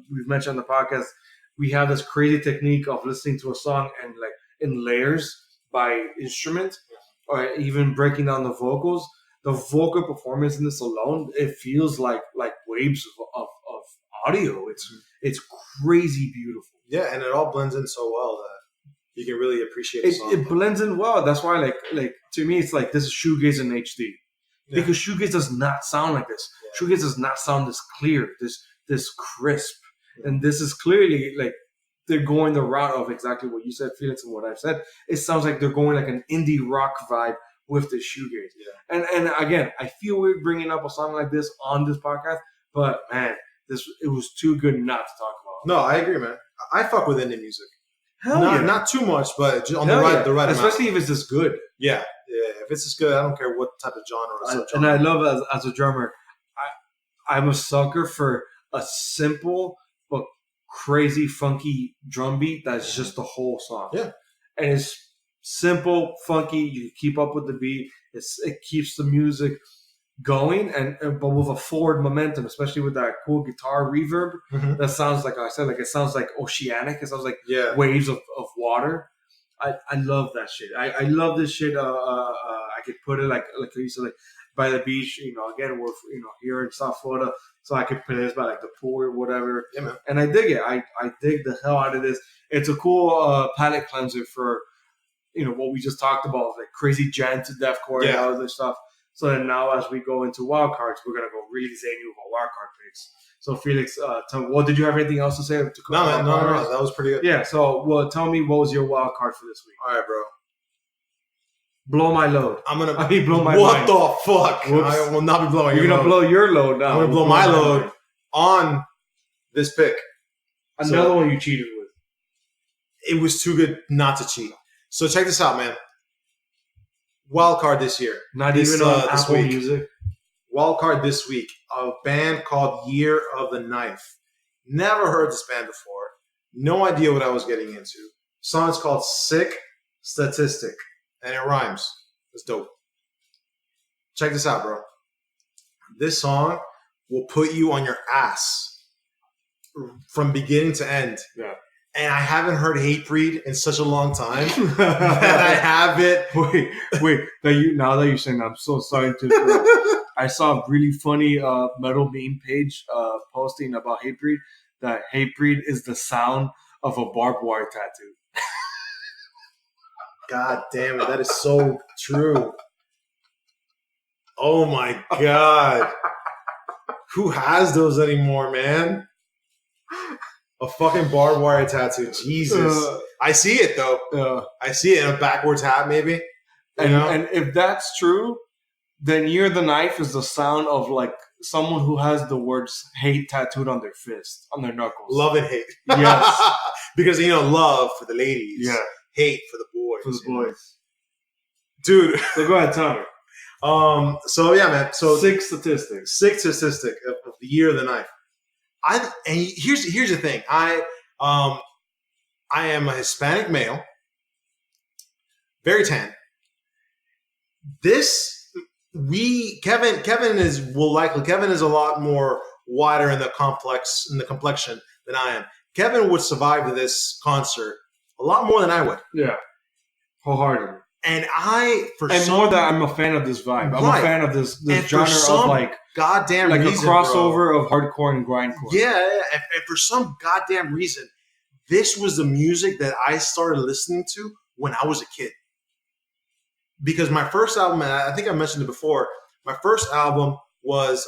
we've mentioned on the podcast. We have this crazy technique of listening to a song and like in layers by instrument, or even breaking down the vocals. The vocal performance in this alone, it feels like waves of audio. It's crazy beautiful. Yeah, and it all blends in so well that you can really appreciate the song. It blends in well. That's why like to me, it's like this is shoegaze in HD. Yeah. Because shoegaze does not sound like this. Yeah. Shoegaze does not sound this clear, this crisp. Yeah. And this is clearly like they're going the route of exactly what you said, Felix, and what I've said. It sounds like they're going like an indie rock vibe with the shoegaze. Yeah. And again, I feel weird bringing up a song like this on this podcast, but man, it was too good not to talk about. No, I agree, man. I fuck with indie music. Hell Not too much, but just on the right amount. Especially if it's this good. Yeah. If it's as good, I don't care what type of genre or subgenre. And I love as a drummer, I'm a sucker for a simple but crazy funky drum beat that's just the whole song. Yeah. And it's simple, funky, you keep up with the beat. It keeps the music going but with a forward momentum, especially with that cool guitar reverb that sounds like I said, like it sounds like oceanic. It sounds like waves of water. I love that shit. I love this shit. I could put it like you said, like by the beach. Again, we're here in South Florida, so I could play this by like the pool or whatever. Yeah, man. And I dig it. I dig the hell out of this. It's a cool palate cleanser for what we just talked about, like crazy gent to deathcore and all this stuff. So then now, as we go into wild cards, we're gonna go really zany with our wild card picks. So Felix, did you have anything else to say? No, that was pretty good. Yeah. So, tell me, what was your wild card for this week? All right, bro. Blow my load. Blow my. What mind. The fuck? Whoops. I will not be blowing. You're gonna blow your load now. I'm gonna blow my load on this pick. Another one you cheated with. It was too good not to cheat. So check this out, man. Wild card this year. Not even on Apple Music. Wild card this week. A band called Year of the Knife. Never heard this band before. No idea what I was getting into. Song's called Sick Statistic. And it rhymes. It's dope. Check this out, bro. This song will put you on your ass from beginning to end. Yeah. And I haven't heard Hatebreed in such a long time that I have it. Wait. Now that you're saying that, I'm so sorry to. I saw a really funny metal meme page posting about Hatebreed that Hatebreed is the sound of a barbed wire tattoo. God damn it, that is so true. Oh my God. Who has those anymore, man? A fucking barbed wire tattoo. Jesus. I see it though. I see it in a backwards hat, maybe. And if that's true, then Year of the Knife is the sound of like someone who has the words hate tattooed on their fist, on their knuckles. Love and hate. Yes. Because, love for the ladies. Yeah. Hate for the boys. For the boys. Dude. So go ahead, tell me. So yeah, man. So Sixth statistic of the Year of the Knife. And here's the thing. I am a Hispanic male, very tan. Kevin is a lot more wider in the complexion than I am. Kevin would survive to this concert a lot more than I would. Yeah, wholeheartedly. And more that I'm a fan of this vibe. I'm a fan of this genre of like goddamn like reason, a crossover of hardcore and grindcore. Yeah, and for some goddamn reason, this was the music that I started listening to when I was a kid. Because my first album, and I think I mentioned it before, my first album was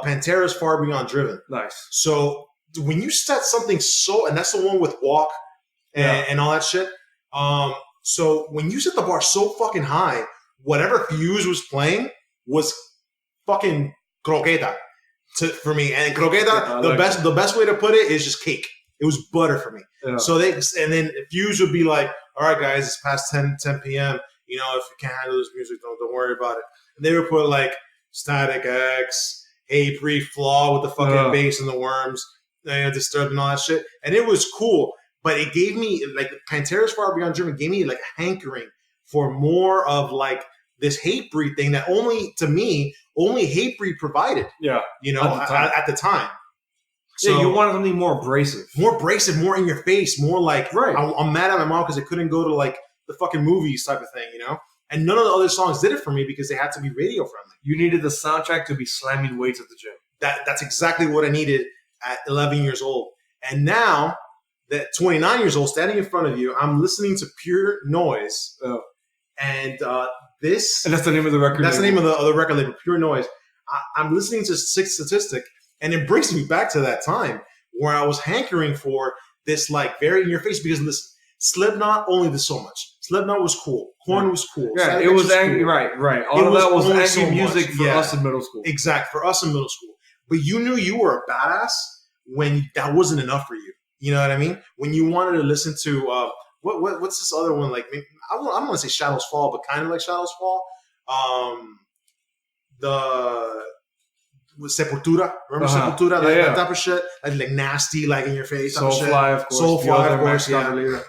Pantera's Far Beyond Driven. Nice. So when you set something and that's the one with Walk and all that shit. So when you set the bar so fucking high, whatever Fuse was playing was fucking croqueta for me. And croqueta, the best way to put it is just cake. It was butter for me. Yeah. So then Fuse would be like, all right, guys, it's past 10 p.m. If you can't handle this music, don't worry about it. And they would put like Static X, Hatebreed, Flaw with the fucking bass and the worms, Disturbed and all that shit. And it was cool. But it gave me, like, Pantera's Far Beyond Driven gave me, like, a hankering for more of, like, this Hatebreed thing that only Hatebreed provided. Yeah. At the time. So, you wanted something more abrasive. More abrasive, more in your face, more like, right. I'm mad at my mom because I couldn't go to, like, the fucking movies type of thing, And none of the other songs did it for me because they had to be radio friendly. You needed the soundtrack to be slamming weights at the gym. That's exactly what I needed at 11 years old. And now, at 29 years old, standing in front of you, I'm listening to Pure Noise. And this... And that's the name of the record That's label. The name of the record label, Pure Noise. I'm listening to Sixth Statistic, and it brings me back to that time where I was hankering for this, like, very in your face. Because, listen, Slipknot only did so much. Slipknot was cool. Korn was cool. Yeah, it was angry. Cool. Right. All of that was angry music for us in middle school. Exactly, for us in middle school. But you knew you were a badass when that wasn't enough for you. You know what I mean? When you wanted to listen to what's this other one like? I don't want to say Shadows Fall, but kind of like Shadows Fall. Sepultura, remember Sepultura? That type of shit, like nasty, like in your face. Soulfly, of course. Soulfly, of course. Yeah.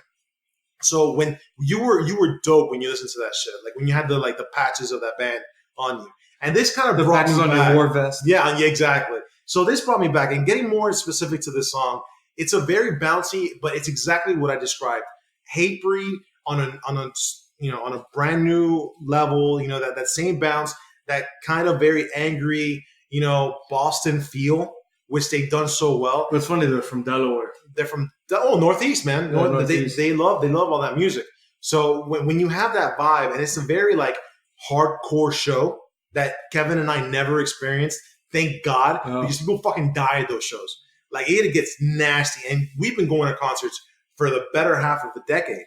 So when you were dope when you listened to that shit, like when you had the patches of that band on you, and this kind of brought me back. The patches on your war vest. Yeah, exactly. So this brought me back, and getting more specific to this song. It's a very bouncy, but it's exactly what I described. Hatebreed on a brand new level. That same bounce, that kind of very angry, Boston feel, which they've done so well. But it's funny, they're from Delaware. They're from Northeast, man. Yeah, Northeast. They love all that music. So when you have that vibe, and it's a very like hardcore show that Kevin and I never experienced. Thank God, because people fucking die at those shows. Like, it gets nasty. And we've been going to concerts for the better half of a decade.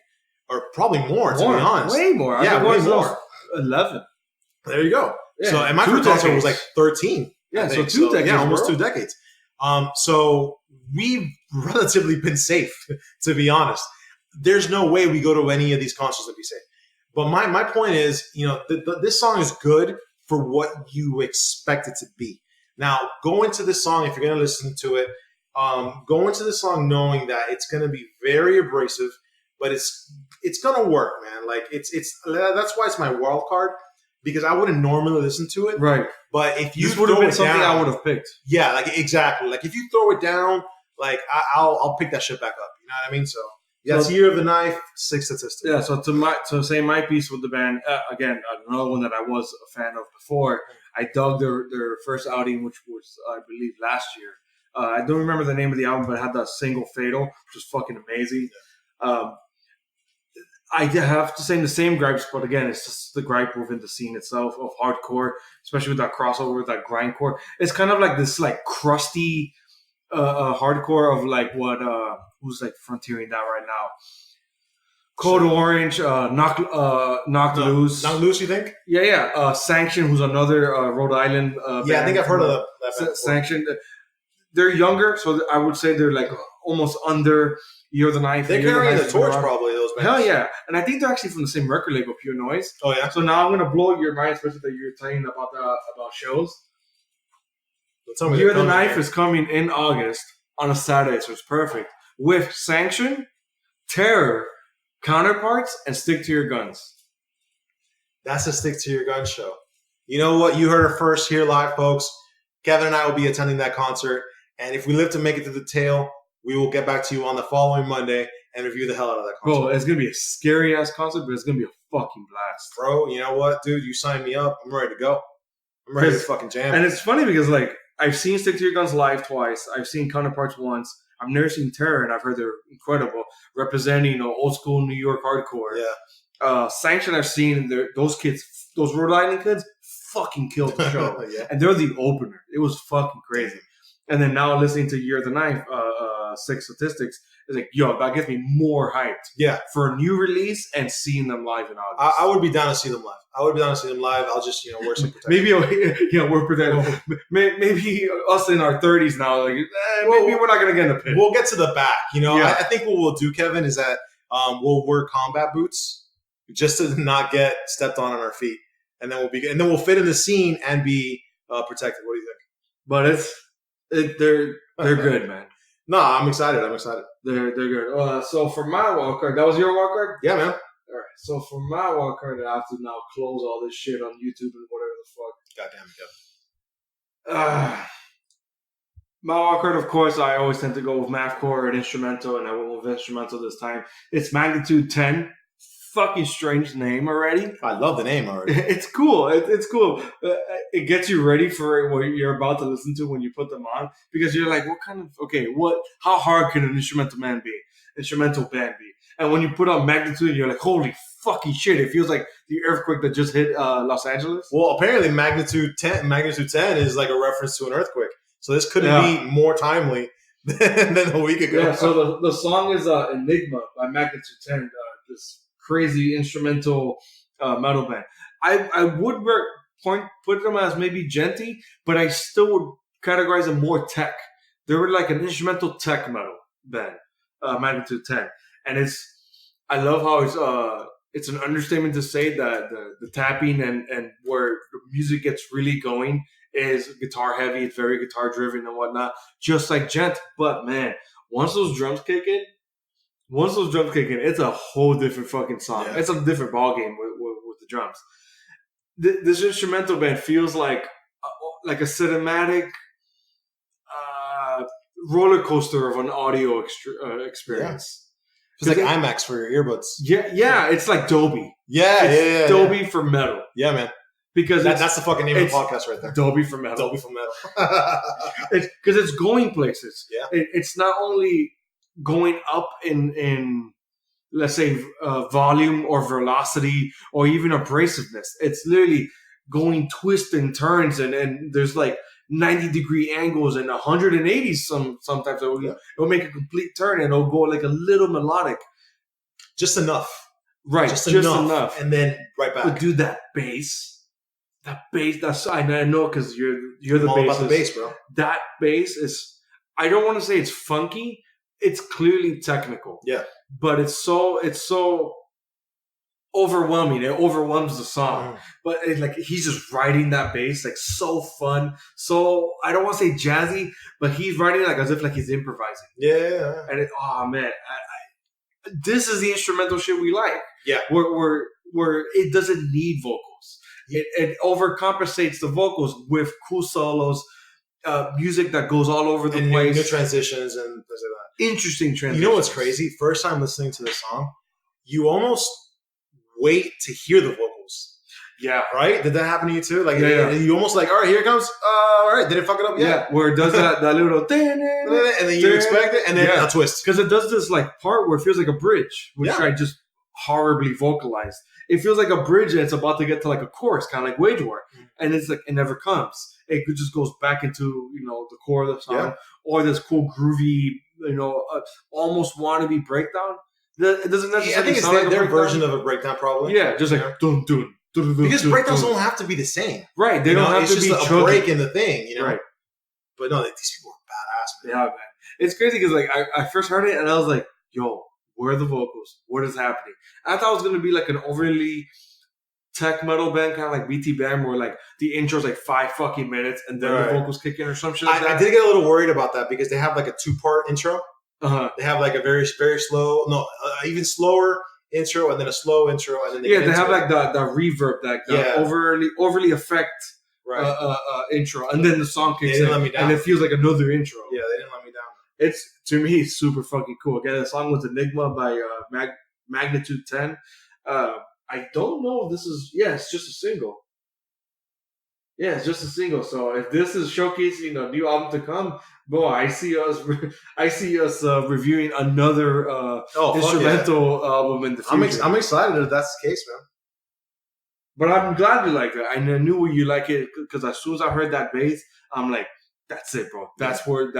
Or probably more, to be honest. Way more. Yeah, way more. 11. There you go. Yeah, so, and my first concert was like 13. Yeah, so 2 decades. Yeah, almost 2 decades. So we've relatively been safe, to be honest. There's no way we go to any of these concerts and be safe. But my point is, this song is good for what you expect it to be. Now, go into this song, if you're going to listen to it, go into the song knowing that it's going to be very abrasive, but it's going to work, man. Like that's why it's my wild card, because I wouldn't normally listen to it. Right. But if you this would have been something I would have picked. Yeah, like exactly. Like if you throw it down, like I'll pick that shit back up. You know what I mean? So yeah, it's Year of the Knife, Sixth Statistic. Yeah. So to say my piece with the band again, another one that I was a fan of before. I dug their first outing, which was I believe last year. I don't remember the name of the album, but it had that single "Fatal," which was fucking amazing. I have to say the same gripes, but again, it's just the gripe within the scene itself of hardcore, especially with that crossover with that grindcore. It's kind of like this like crusty hardcore of like what who's like frontiering that right now. Code Orange, Knock Loose. Knock Loose, you think? Yeah. Sanction, who's another Rhode Island Yeah, band. I think I've heard of that band. Sanction. They're younger, so I would say they're like almost under Year of the Knife. They're carrying the torch, probably, those bands. Hell yeah. And I think they're actually from the same record label, Pure Noise. Oh, yeah? So now I'm going to blow your mind, especially that you're telling about shows. Year of the Knife is coming in August on a Saturday, so it's perfect. With Sanction, Terror, Counterparts, and Stick to Your Guns. That's a Stick to Your Guns show. You know what? You heard it first here live, folks. Kevin and I will be attending that concert. And if we live to make it to the tail, we will get back to you on the following Monday and review the hell out of that concert. Bro, it's going to be a scary-ass concert, but it's going to be a fucking blast. Bro, you know what, dude? You signed me up. I'm ready to go. I'm ready to fucking jam. And it's funny because, like, I've seen Stick to Your Guns live twice. I've seen Counterparts once. I've never seen Terror, and I've heard they're incredible, representing old school New York hardcore. Yeah. Sanction, I've seen those kids, those Rhode Island kids, fucking killed the show. Yeah. And they're the opener. It was fucking crazy. And then now listening to Year of the Knife, Sick Statistics, it's like, yo, that gets me more hyped. Yeah. For a new release and seeing them live in August. I would be down to see them live. I'll just, wear some protection. Maybe, we're protected. Maybe us in our 30s now, like, maybe we're not going to get in the pit. We'll get to the back. I think what we'll do, Kevin, is that we'll wear combat boots just to not get stepped on our feet. And then we'll fit in the scene and be protected. What do you think? But they're good, man. No, I'm excited. They're good. So for my wild card, that was your wild card? Yeah, man. All right. So for my wild card, I have to now close all this shit on YouTube and whatever the fuck. Goddamn it, Kevin. My wild card, of course, I always tend to go with mathcore and instrumental, and I went with instrumental this time. It's Magnitude 10. Fucking strange name already. I love the name already. It's cool. It's cool. It gets you ready for what you're about to listen to when you put them on, because you're like, how hard can an instrumental band be? And when you put on Magnitude, you're like, holy fucking shit! It feels like the earthquake that just hit Los Angeles. Well, apparently Magnitude 10 is like a reference to an earthquake. So this couldn't be more timely than a week ago. Yeah. So the song is Enigma by Magnitude 10. This crazy instrumental metal band. I would put them as maybe genty, but I still would categorize them more tech. They were like an instrumental tech metal band, Magnitude 10, and I love how it's an understatement to say that the tapping and where the music gets really going is guitar heavy. It's very guitar driven and whatnot, just like gent. But man, once those drums kick in, it's a whole different fucking song. Yeah. It's a different ballgame with the drums. This instrumental band feels like a cinematic roller coaster of an audio experience. Yeah. It's like IMAX for your earbuds. Yeah. It's like Dolby. Yeah. Dolby for metal. Yeah, man. Because that's the fucking name of the podcast right there. Dolby for metal. Dolby for metal. Because it's going places. Yeah. It's not only going up in let's say volume or velocity or even abrasiveness. It's literally going twists and turns and there's like 90-degree angles and 180 sometimes it'll make a complete turn and it'll go like a little melodic. Just enough. Right. Just enough. And then right back. But dude, that bass, that's I know because you're the all bass. About the bass, bro. That bass is, I don't want to say it's funky. It's clearly technical. Yeah. But it's so overwhelming. It overwhelms the song. But it's like he's just riding that bass like so fun. So I don't want to say jazzy, but he's riding like as if like he's improvising. Yeah. And this is the instrumental shit we like. Yeah. Where it doesn't need vocals. It overcompensates the vocals with cool solos, music that goes all over the place. New transitions and things like that. Interesting transitions. You know what's crazy? First time listening to the song, you almost wait to hear the vocals. Yeah. Right? Did that happen to you too? Like, Yeah. you almost like, all right, here it comes. All right, did it fuck it up yet? Yeah, where it does that little And then you expect it, and then a twist. because it does this like part where it feels like a bridge, which I just horribly vocalized. It feels like a bridge, and it's about to get to like a chorus, kind of like Wage War, and it's like it never comes. It just goes back into the core of the song, or this cool groovy, almost wannabe breakdown. It doesn't necessarily. I think it's sound like their version of a breakdown, probably. Yeah, just like dun dun. Because breakdowns don't have to be the same, right? They don't have it's to just be a break in the thing, right? But no, these people are badass, man. Yeah, man. It's crazy because like I first heard it and I was like, "Yo, where are the vocals? What is happening?" I thought it was gonna be like an overly tech metal band, kind of like BT Bam, where like the intro's like 5 fucking minutes and then the vocals kick in or some shit like that. I did get a little worried about that because they have like a 2-part intro. They have like a very, very slow, even slower intro and then a slow intro and then they have like the reverb, that overly effect intro, and then the song kicks in and it feels like another intro. Yeah, they didn't let me down. It's, to me, super fucking cool. Again, the song was Enigma by Magnitude 10. I don't know if this is it's just a single. Yeah, it's just a single. So if this is showcasing a new album to come, boy, I see us reviewing another instrumental album in the future. I'm excited if that's the case, man. But I'm glad you like it. I knew you like it because as soon as I heard that bass, I'm like, that's it, bro. That's where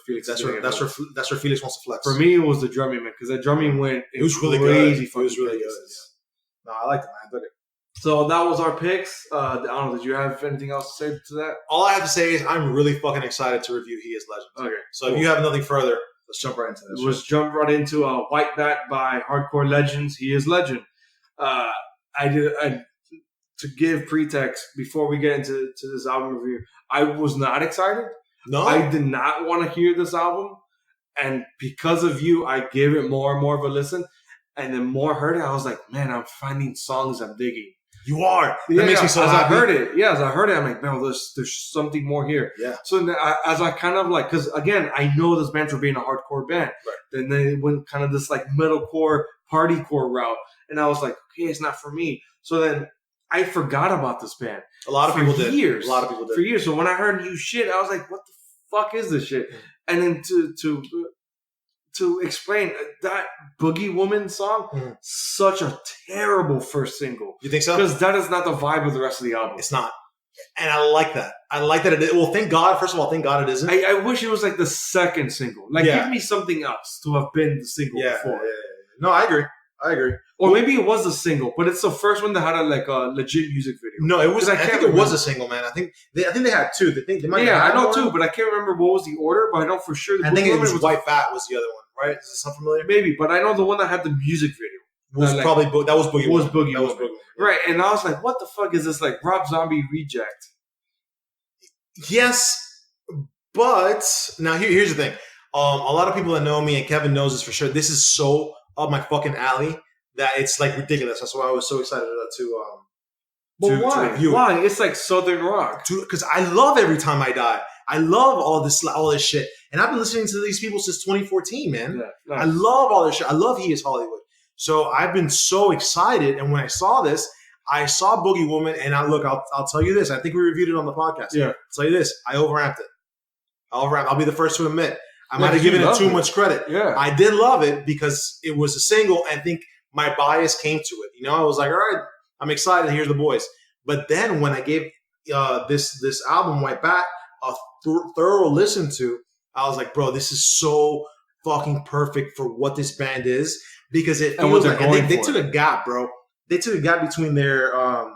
Felix. That's where Felix wants to flex. For me, it was the drumming, man, because that drumming went. It was really good. It was really good. Yeah. No, I liked it, man. I dug it. So that was our picks. I don't know. Did you have anything else to say to that? All I have to say is I'm really fucking excited to review He Is Legend. Okay. So if you have nothing further, let's jump right into this. Let's jump right into White Bat by Hardcore Legends. He Is Legend. To give pretext before we get into this album review, I was not excited. No, I did not want to hear this album, and because of you, I gave it more and more of a listen. And the more I heard it, I was like, man, I'm finding songs I'm digging. You are. That makes me so happy. As I heard it, I'm like, man, there's something more here. Yeah. So as I kind of like, because again, I know this band for being a hardcore band. Right. Then they went kind of this like metalcore, partycore route, and I was like, okay, it's not for me. So then I forgot about this band. A lot of people did. A lot of people did. For years. So when I heard new shit, I was like, what the fuck is this shit? And then to explain that Boogie Woman song, such a terrible first single. You think so? Because that is not the vibe of the rest of the album. It's not. And I like that. I like that it is. Well, thank God. First of all, thank God it isn't. I wish it was like the second single. Like, give me something else to have been the single before. Yeah. No, I agree. Or maybe it was a single, but it's the first one that had a legit music video. No, it was. I think it was a single, man. I think they had two. They might. Yeah, I know two, but I can't remember what was the order. But I know for sure. I think it was White Bat was the other one, right? Does this sound familiar? Maybe, but I know the one that had the music video. Was probably that was Boogie. Was Boogie? That was Boogie. Right, and I was like, "What the fuck is this? Like Rob Zombie reject?" Yes, but now here's the thing. A lot of people that know me and Kevin knows this for sure. This is so up my fucking alley that it's like ridiculous. That's why I was so excited to review. Why? It's like Southern rock. Because I love Every Time I Die. I love all this shit, and I've been listening to these people since 2014, man. Yeah, nice. I love all this shit. I love He Is Hollywood. So I've been so excited, and when I saw this, I saw Boogie Woman, and I'll tell you this. I think we reviewed it on the podcast. Yeah. I'll tell you this. I overamped it. I'll be the first to admit. I might have given it too much credit. Yeah. I did love it because it was a single, and I think my bias came to it. I was like, all right, I'm excited. Here's the boys. But then when I gave this album, White Bat, a thorough listen to, I was like, bro, this is so fucking perfect for what this band is, because it feels like they took a gap, bro. They took a gap between their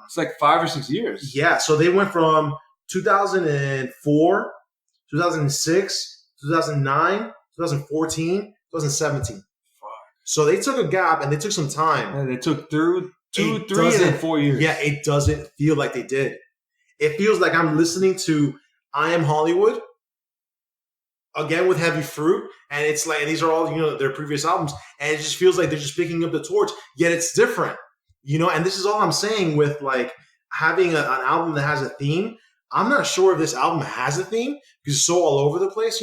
it's like 5 or 6 years. Yeah, so they went from 2004, 2006, 2009, 2014, 2017. So they took a gap and they took some time. And they took through 2, 3, and then 4 years. Yeah, it doesn't feel like they did. It feels like I'm listening to I Am Hollywood again with Heavy Fruit, and it's like, and these are all their previous albums, and it just feels like they're just picking up the torch. Yet it's different, And this is all I'm saying with like having an album that has a theme. I'm not sure if this album has a theme because it's so all over the place,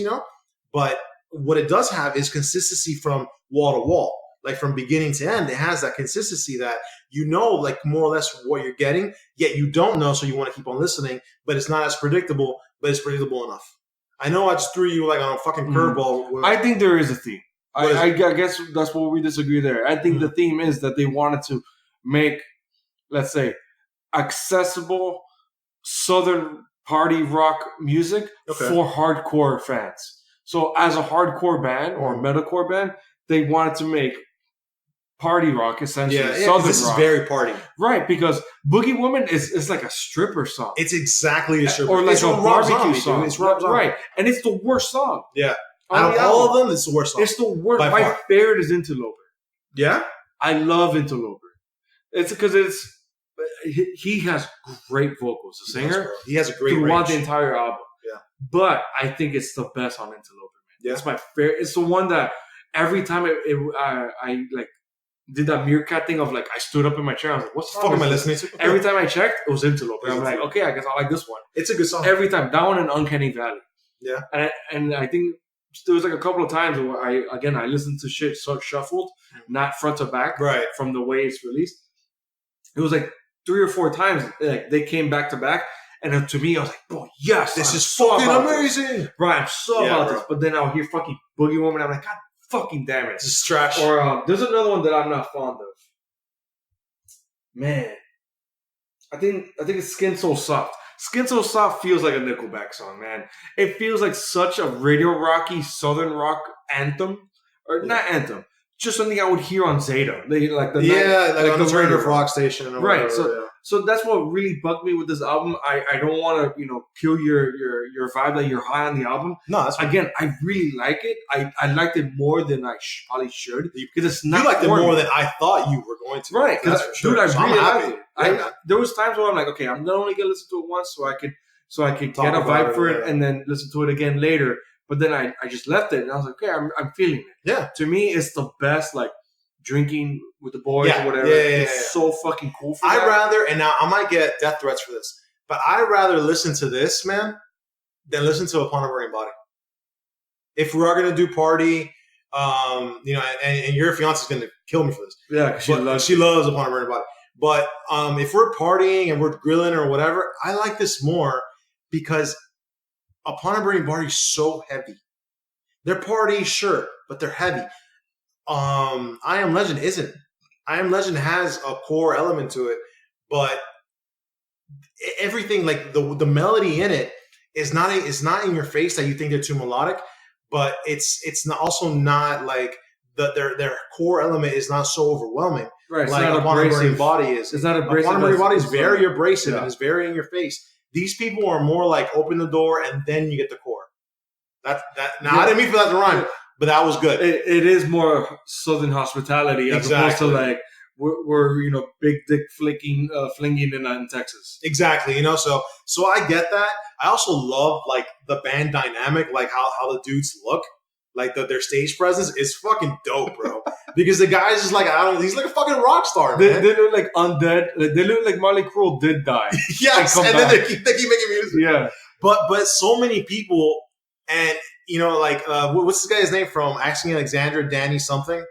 But what it does have is consistency from wall to wall. like from beginning to end. It has that consistency that you know, like more or less what you're getting, yet you don't know, so you want to keep on listening. But it's not as predictable, but it's predictable enough. I know I just threw you like on a fucking curveball. I think there is a theme. What is I guess that's where we disagree there. I think the theme is that they wanted to make, let's say, accessible Southern party rock music for hardcore fans. So as a hardcore band or metalcore band, they wanted to make party rock, essentially. Southern this rock. Is very party. Right, because Boogie Woman is like a stripper song. It's exactly a stripper. Or like it's a barbecue Zombie, song. Dude. It's Rob Zombie. Right, and it's the worst song. Yeah. Out of all of them, it's the worst song. It's the worst. My favorite is Interloper. Yeah? I love Interloper. It's because he has great vocals. The singer, he has a great throughout range. the entire album. Yeah, but I think it's the best on Interloper. Man. Yeah, it's my favorite. It's the one that every time I like did that meerkat thing of like I stood up in my chair. I was like, "What song am I listening to?" Every time I checked, it was Interloper. I'm like, "Okay, I guess I like this one." It's a good song. Every time, that one and Uncanny Valley. Yeah, and I think there was like a couple of times where I listened to shit shuffled, not front to back, right, from the way it's released. It was like 3 or 4 times like they came back to back, and then to me I was like, "Bro, yes, this is fucking amazing!" Right, I'm so about this. But then I'll hear fucking Boogie Woman. I'm like, God, fucking damn it, this is trash. Or there's another one that I'm not fond of. Man, I think it's Skin So Soft. Skin So Soft feels like a Nickelback song, man. It feels like such a radio rocky Southern rock anthem, or not anthem. Just something I would hear on Zeta. Like the alternative rock station, or right? Whatever, so that's what really bugged me with this album. I don't want to kill your vibe that you're high on the album. No, that's fine. Again, I really like it. I liked it more than I probably should, because it's not. You liked it more than I thought you were going to. Right? Because dude, I really liked it. Yeah, there was times where I'm like, okay, I'm only gonna listen to it once so I could get a vibe for it and then listen to it again later. But then I just left it and I was like, okay, I'm feeling it. Yeah. To me, it's the best, like drinking with the boys or whatever. It's so fucking cool for I'd rather, and now I might get death threats for this, but I'd rather listen to this, man, than listen to Upon a Burning Body. If we are gonna do party, and your fiance's gonna kill me for this. Yeah, she loves Upon a Burning Body. But if we're partying and we're grilling or whatever, I like this more because Upon a Burning Body is so heavy. They're party, sure, but they're heavy. I Am Legend isn't. I Am Legend has a core element to it, but everything, like the melody in it is not in your face that you think they're too melodic, but it's also not like their core element is not so overwhelming. Right, like Upon a Burning Body is. It's not abrasive. Upon a Burning Body is very abrasive and it's very in your face. These people are more like open the door and then you get the core. That. Now I didn't mean for that to rhyme, but that was good. It is more Southern hospitality as opposed to like we're big dick flinging in Texas. Exactly. So I get that. I also love like the band dynamic, like how the dudes look. Like their stage presence is fucking dope, bro. Because the guy's just like, he's like a fucking rock star, man. They look like undead. They look like Molly Cruel did die. Yes, and then they keep making music. Yeah. But so many people, and what's this guy's name from Asking Alexandra, Danny something,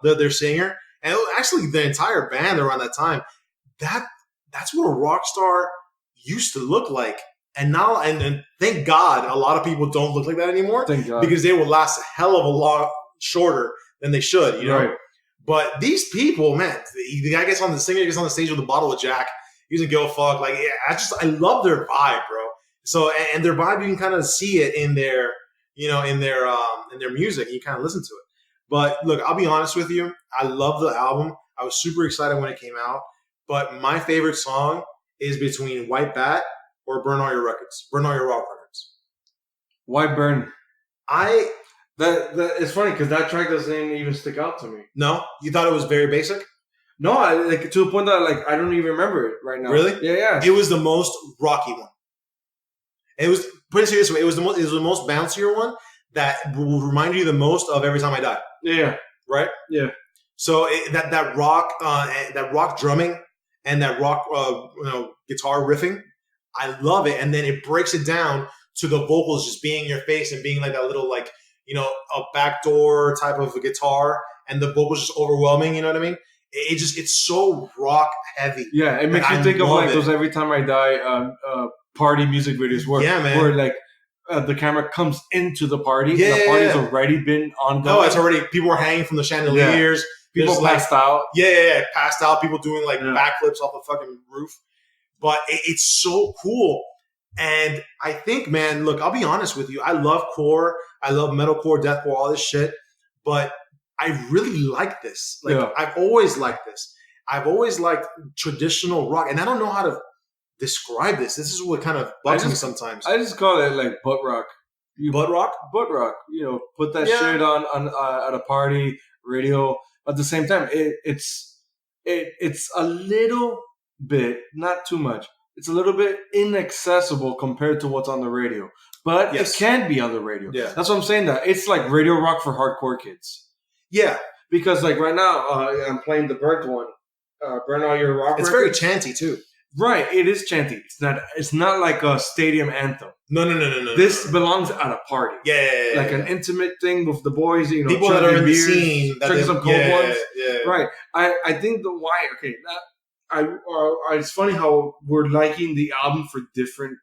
their singer, and actually the entire band around that time. That's what a rock star used to look like. And now, and thank God, a lot of people don't look like that anymore. Thank God. Because they will last a hell of a lot shorter than they should, Right. But these people, man, the guy gets on the stage with a bottle of Jack. He doesn't give a fuck. Like, I love their vibe, bro. So, and their vibe, you can kind of see it in their music. You kind of listen to it. But look, I'll be honest with you. I love the album. I was super excited when it came out. But my favorite song is between White Bat or Burn All Your Records. Burn All Your Raw Records. Why Burn? That it's funny because that track doesn't even stick out to me. No? You thought it was very basic? No, to the point that I don't even remember it right now. Really? Yeah. It was the most rocky one. It was, put it this way, it was the most bouncier one that will remind you the most of Every Time I Die. Yeah. Right? Yeah. So that rock drumming and that rock guitar riffing, I love it. And then it breaks it down to the vocals just being in your face and being like that little a backdoor type of a guitar. and the vocals just overwhelming. You know what I mean? It's so rock heavy. Yeah, it makes And me I think of love like it. those Every Time I Die party music videos where, Yeah, man. where like the camera comes into the party and Yeah, the party's yeah. already been ongoing. No, it's already people are hanging from the chandeliers. People There's, like, passed out. Yeah, passed out. People doing like Yeah. backflips off the fucking roof. But it's so cool. And I think, man, look, I'll be honest with you. I love core. I love metalcore, deathcore, all this shit. But I really like this. Like, Yeah. I've always liked this. I've always liked traditional rock. And I don't know how to describe this. This is what kind of bugs me sometimes. I just call it like butt rock. Butt rock? Butt rock. You know, put that Yeah. shit on at a party, radio. At the same time, it's a little bit, not too much. It's a little bit inaccessible compared to what's on the radio, but Yes. it can be on the radio. Yeah. That's what I'm saying. That it's like radio rock for hardcore kids. Yeah. Because like right now, I'm playing the Burnt one. Burn All Your Rock. It's record. very chanty, too. Right. It is chanty. It's not like a stadium anthem. No. This belongs at a party. Yeah. Like an intimate thing with the boys, you know, people that are chugging in the beers, scene. That drinking some cold ones. Yeah. Right. I think the why. Okay. It's funny how we're liking the album for different.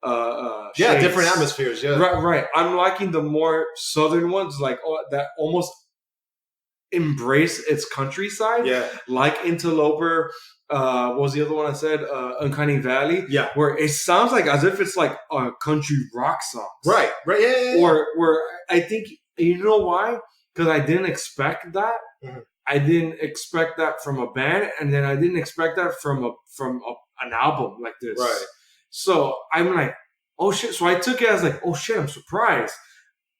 Shades. Different atmospheres. Yeah. Right. I'm liking the more southern ones, like that almost embrace its countryside. Yeah. Like Interloper. What was the other one I said? Uncanny Valley. Yeah. Where it sounds like as if it's like a country rock song. Right. Yeah. Or where I think, you know why? Because I didn't expect that. Mhm. I didn't expect that from a band, and then I didn't expect that from an album like this. Right. So I'm like, oh shit. So I took it as like, oh shit, I'm surprised.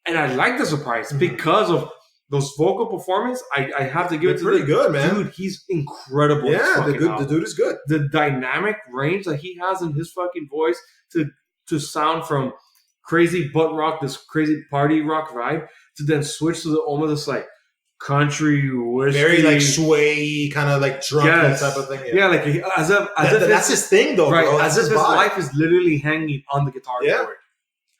And I like the surprise Mhm. because of those vocal performance. I have to give They're it to pretty good, man. dude. He's incredible. Yeah, This the fucking album. dude is good. The dynamic range that he has in his fucking voice to sound from crazy butt rock, this crazy party rock vibe, to then switch to the almost this like country whiskey, Very like sway, kind of like drunky Yes. type of thing. yeah, like as if That's his thing, though, right, bro. as That's if his vibe. life is literally hanging on the guitar Yeah. cord,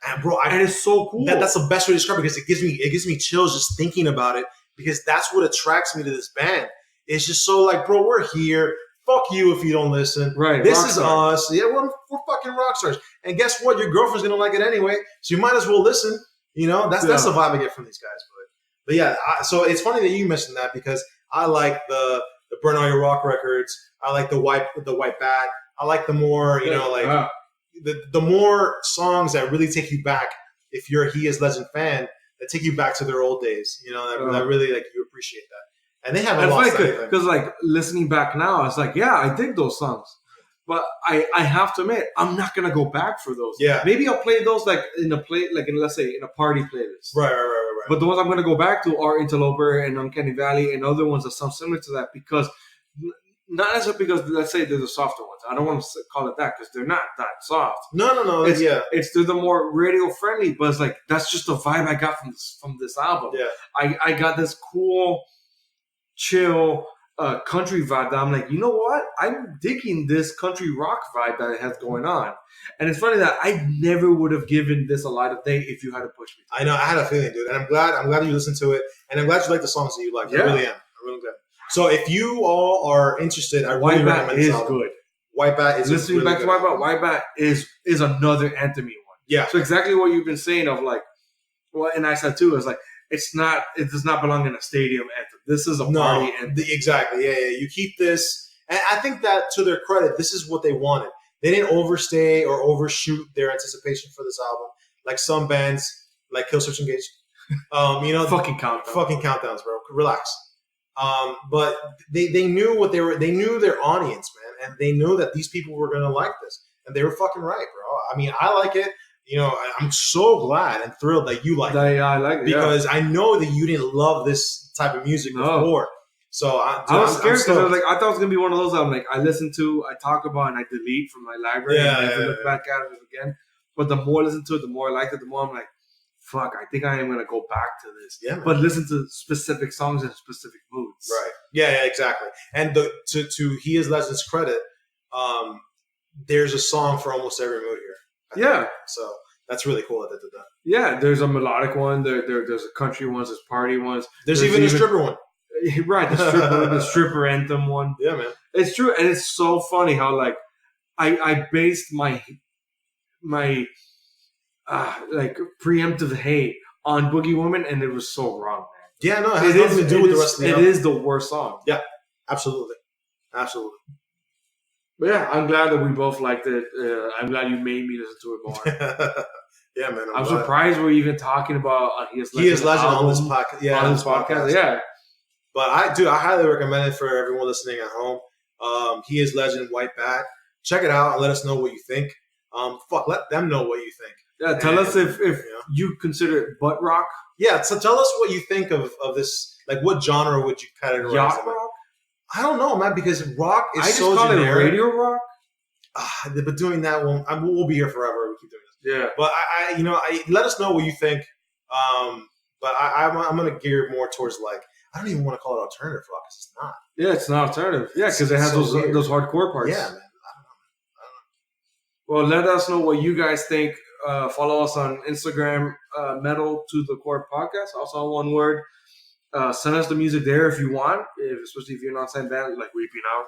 And bro, and it's so cool. that's the best way to describe it because it gives me chills just thinking about it because that's what attracts me to this band. It's just so like, bro, we're here. Fuck you if you don't listen. Right, This rock is star. us. Yeah, we're fucking rock stars. And guess what? Your girlfriend's gonna like it anyway, so you might as well listen. You know, that's the vibe I get from these guys. But yeah, so it's funny that you mentioned that because I like the Burn All Your Rock records. I like the White Bat. I like the more, you know, like Yeah. the more songs that really take you back. If you're a He Is Legend fan, that take you back to their old days. You know, that really like you appreciate that. And they haven't It's lost funny anything. because like listening back now, it's like, yeah, I dig those songs. But I have to admit, I'm not gonna go back for those. Yeah. Maybe I'll play those like in let's say in a party playlist. Right. But the ones I'm going to go back to are Interloper and Uncanny Valley and other ones that sound similar to that because, not necessarily because, let's say, they're the softer ones. I don't want to call it that because they're not that soft. No. It's they're the more radio friendly, but it's like, that's just the vibe I got from this album. Yeah. I got this cool, chill, country vibe that I'm like, you know what? I'm digging this country rock vibe that it has going on. And it's funny that I never would have given this a light of day if you had to push me. I know. I had a feeling, dude, and I'm glad you listened to it, and I'm glad you like the songs that you like. Yeah. I really am. I'm really glad. So if you all are interested, I really White Bat recommend this is album. good. White Bat is Listening really back to good. White Bat is another anthem one. Yeah. So exactly what you've been saying of like, well, and I said too, is like, it does not belong in a stadium anthem. This is a party anthem. Exactly. Yeah. You keep this, and I think that to their credit, this is what they wanted. They didn't overstay or overshoot their anticipation for this album, like some bands, like Killswitch Engage. You know, Fucking countdown. fucking countdowns, bro. Relax. But they knew what they were. They knew their audience, man, and they knew that these people were gonna like this, and they were fucking right, bro. I mean, I like it. You know, I'm so glad and thrilled that you like it I like it. because I know that you didn't love this type of music No. before. So I was scared because I was like, I thought it was gonna be one of those I'm like, I listen to, I talk about, and I delete from my library, and I never look back at it again. But the more I listen to it, the more I like it, the more I'm like, fuck, I think I am gonna go back to this. Yeah, man. But listen to specific songs in specific moods. Right. Yeah, exactly. And to He Is Legend's credit, there's a song for almost every mood here. I think. Yeah. So that's really cool that they did that. Yeah, there's a melodic one. There's a country ones. There's party ones. There's even a stripper one. Right, the stripper anthem one. Yeah, man. It's true, and it's so funny how like I based my like preemptive hate on Boogie Woman, and it was so wrong, man. Yeah, no, it has nothing to do with the rest of the It album. is the worst song. Yeah, absolutely. Absolutely. But yeah, I'm glad that we both liked it. I'm glad you made me listen to it more. Yeah, man. I'm glad. surprised we're even talking about He is Legend on this album, podcast. Yeah, on this podcast. Yeah. But I highly recommend it for everyone listening at home. He is Legend, White Bat. Check it out and let us know what you think. Let them know what you think. Yeah, tell us if you consider it butt rock. Yeah, so tell us what you think of this. Like, what genre would you categorize Yacht it in? rock? I don't know, man, because rock is I just so call generic. it radio rock. But doing that won't. We'll be here forever. We keep doing this. Yeah. But I let us know what you think. But I'm gonna gear more towards like, I don't even want to call it alternative rock because it's not. Yeah, it's not alternative. Yeah, because it has So weird. those hardcore parts. Yeah, man. Well, let us know what you guys think. Follow us on Instagram, Metal to the Core Podcast. Also, one word. Send us the music there if you want, especially if you're not signed band like Weeping Out.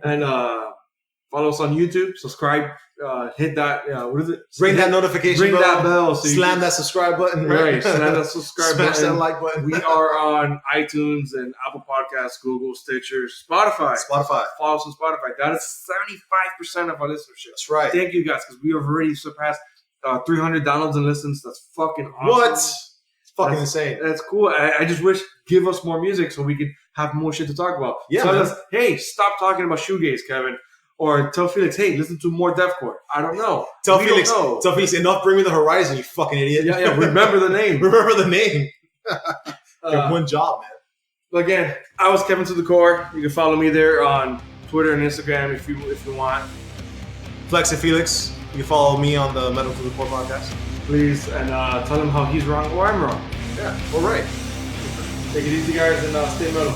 And follow us on YouTube. Subscribe. Hit that. What is it? Ring that notification Ring bell. that bell. So Slam that subscribe button. Right. Slam that subscribe Smash button. that like button. We are on iTunes and Apple Podcasts, Google, Stitcher, Spotify. Spotify. Follow us on Spotify. That is 75% of our listenership. That's right. Thank you guys, because we have already surpassed 300 downloads and listens. That's fucking awesome. What? It's fucking insane. That's cool. I just wish give us more music so we can have more shit to talk about. Yeah, Tell man. us, hey, stop talking about shoegaze, Kevin. Or tell Felix, hey, listen to more deathcore. I don't know. Tell We Felix, don't know. tell Felix, enough Bring Me the Horizon, you fucking idiot. Yeah, remember the name. Remember the name. One job, man. Again, I was Kevin to the Core. You can follow me there on Twitter and Instagram if you want. Flex and Felix. You can follow me on the Metal to the Core podcast. Please, and tell him how he's wrong or I'm wrong. Yeah, all right. Take it easy, guys, and stay metal.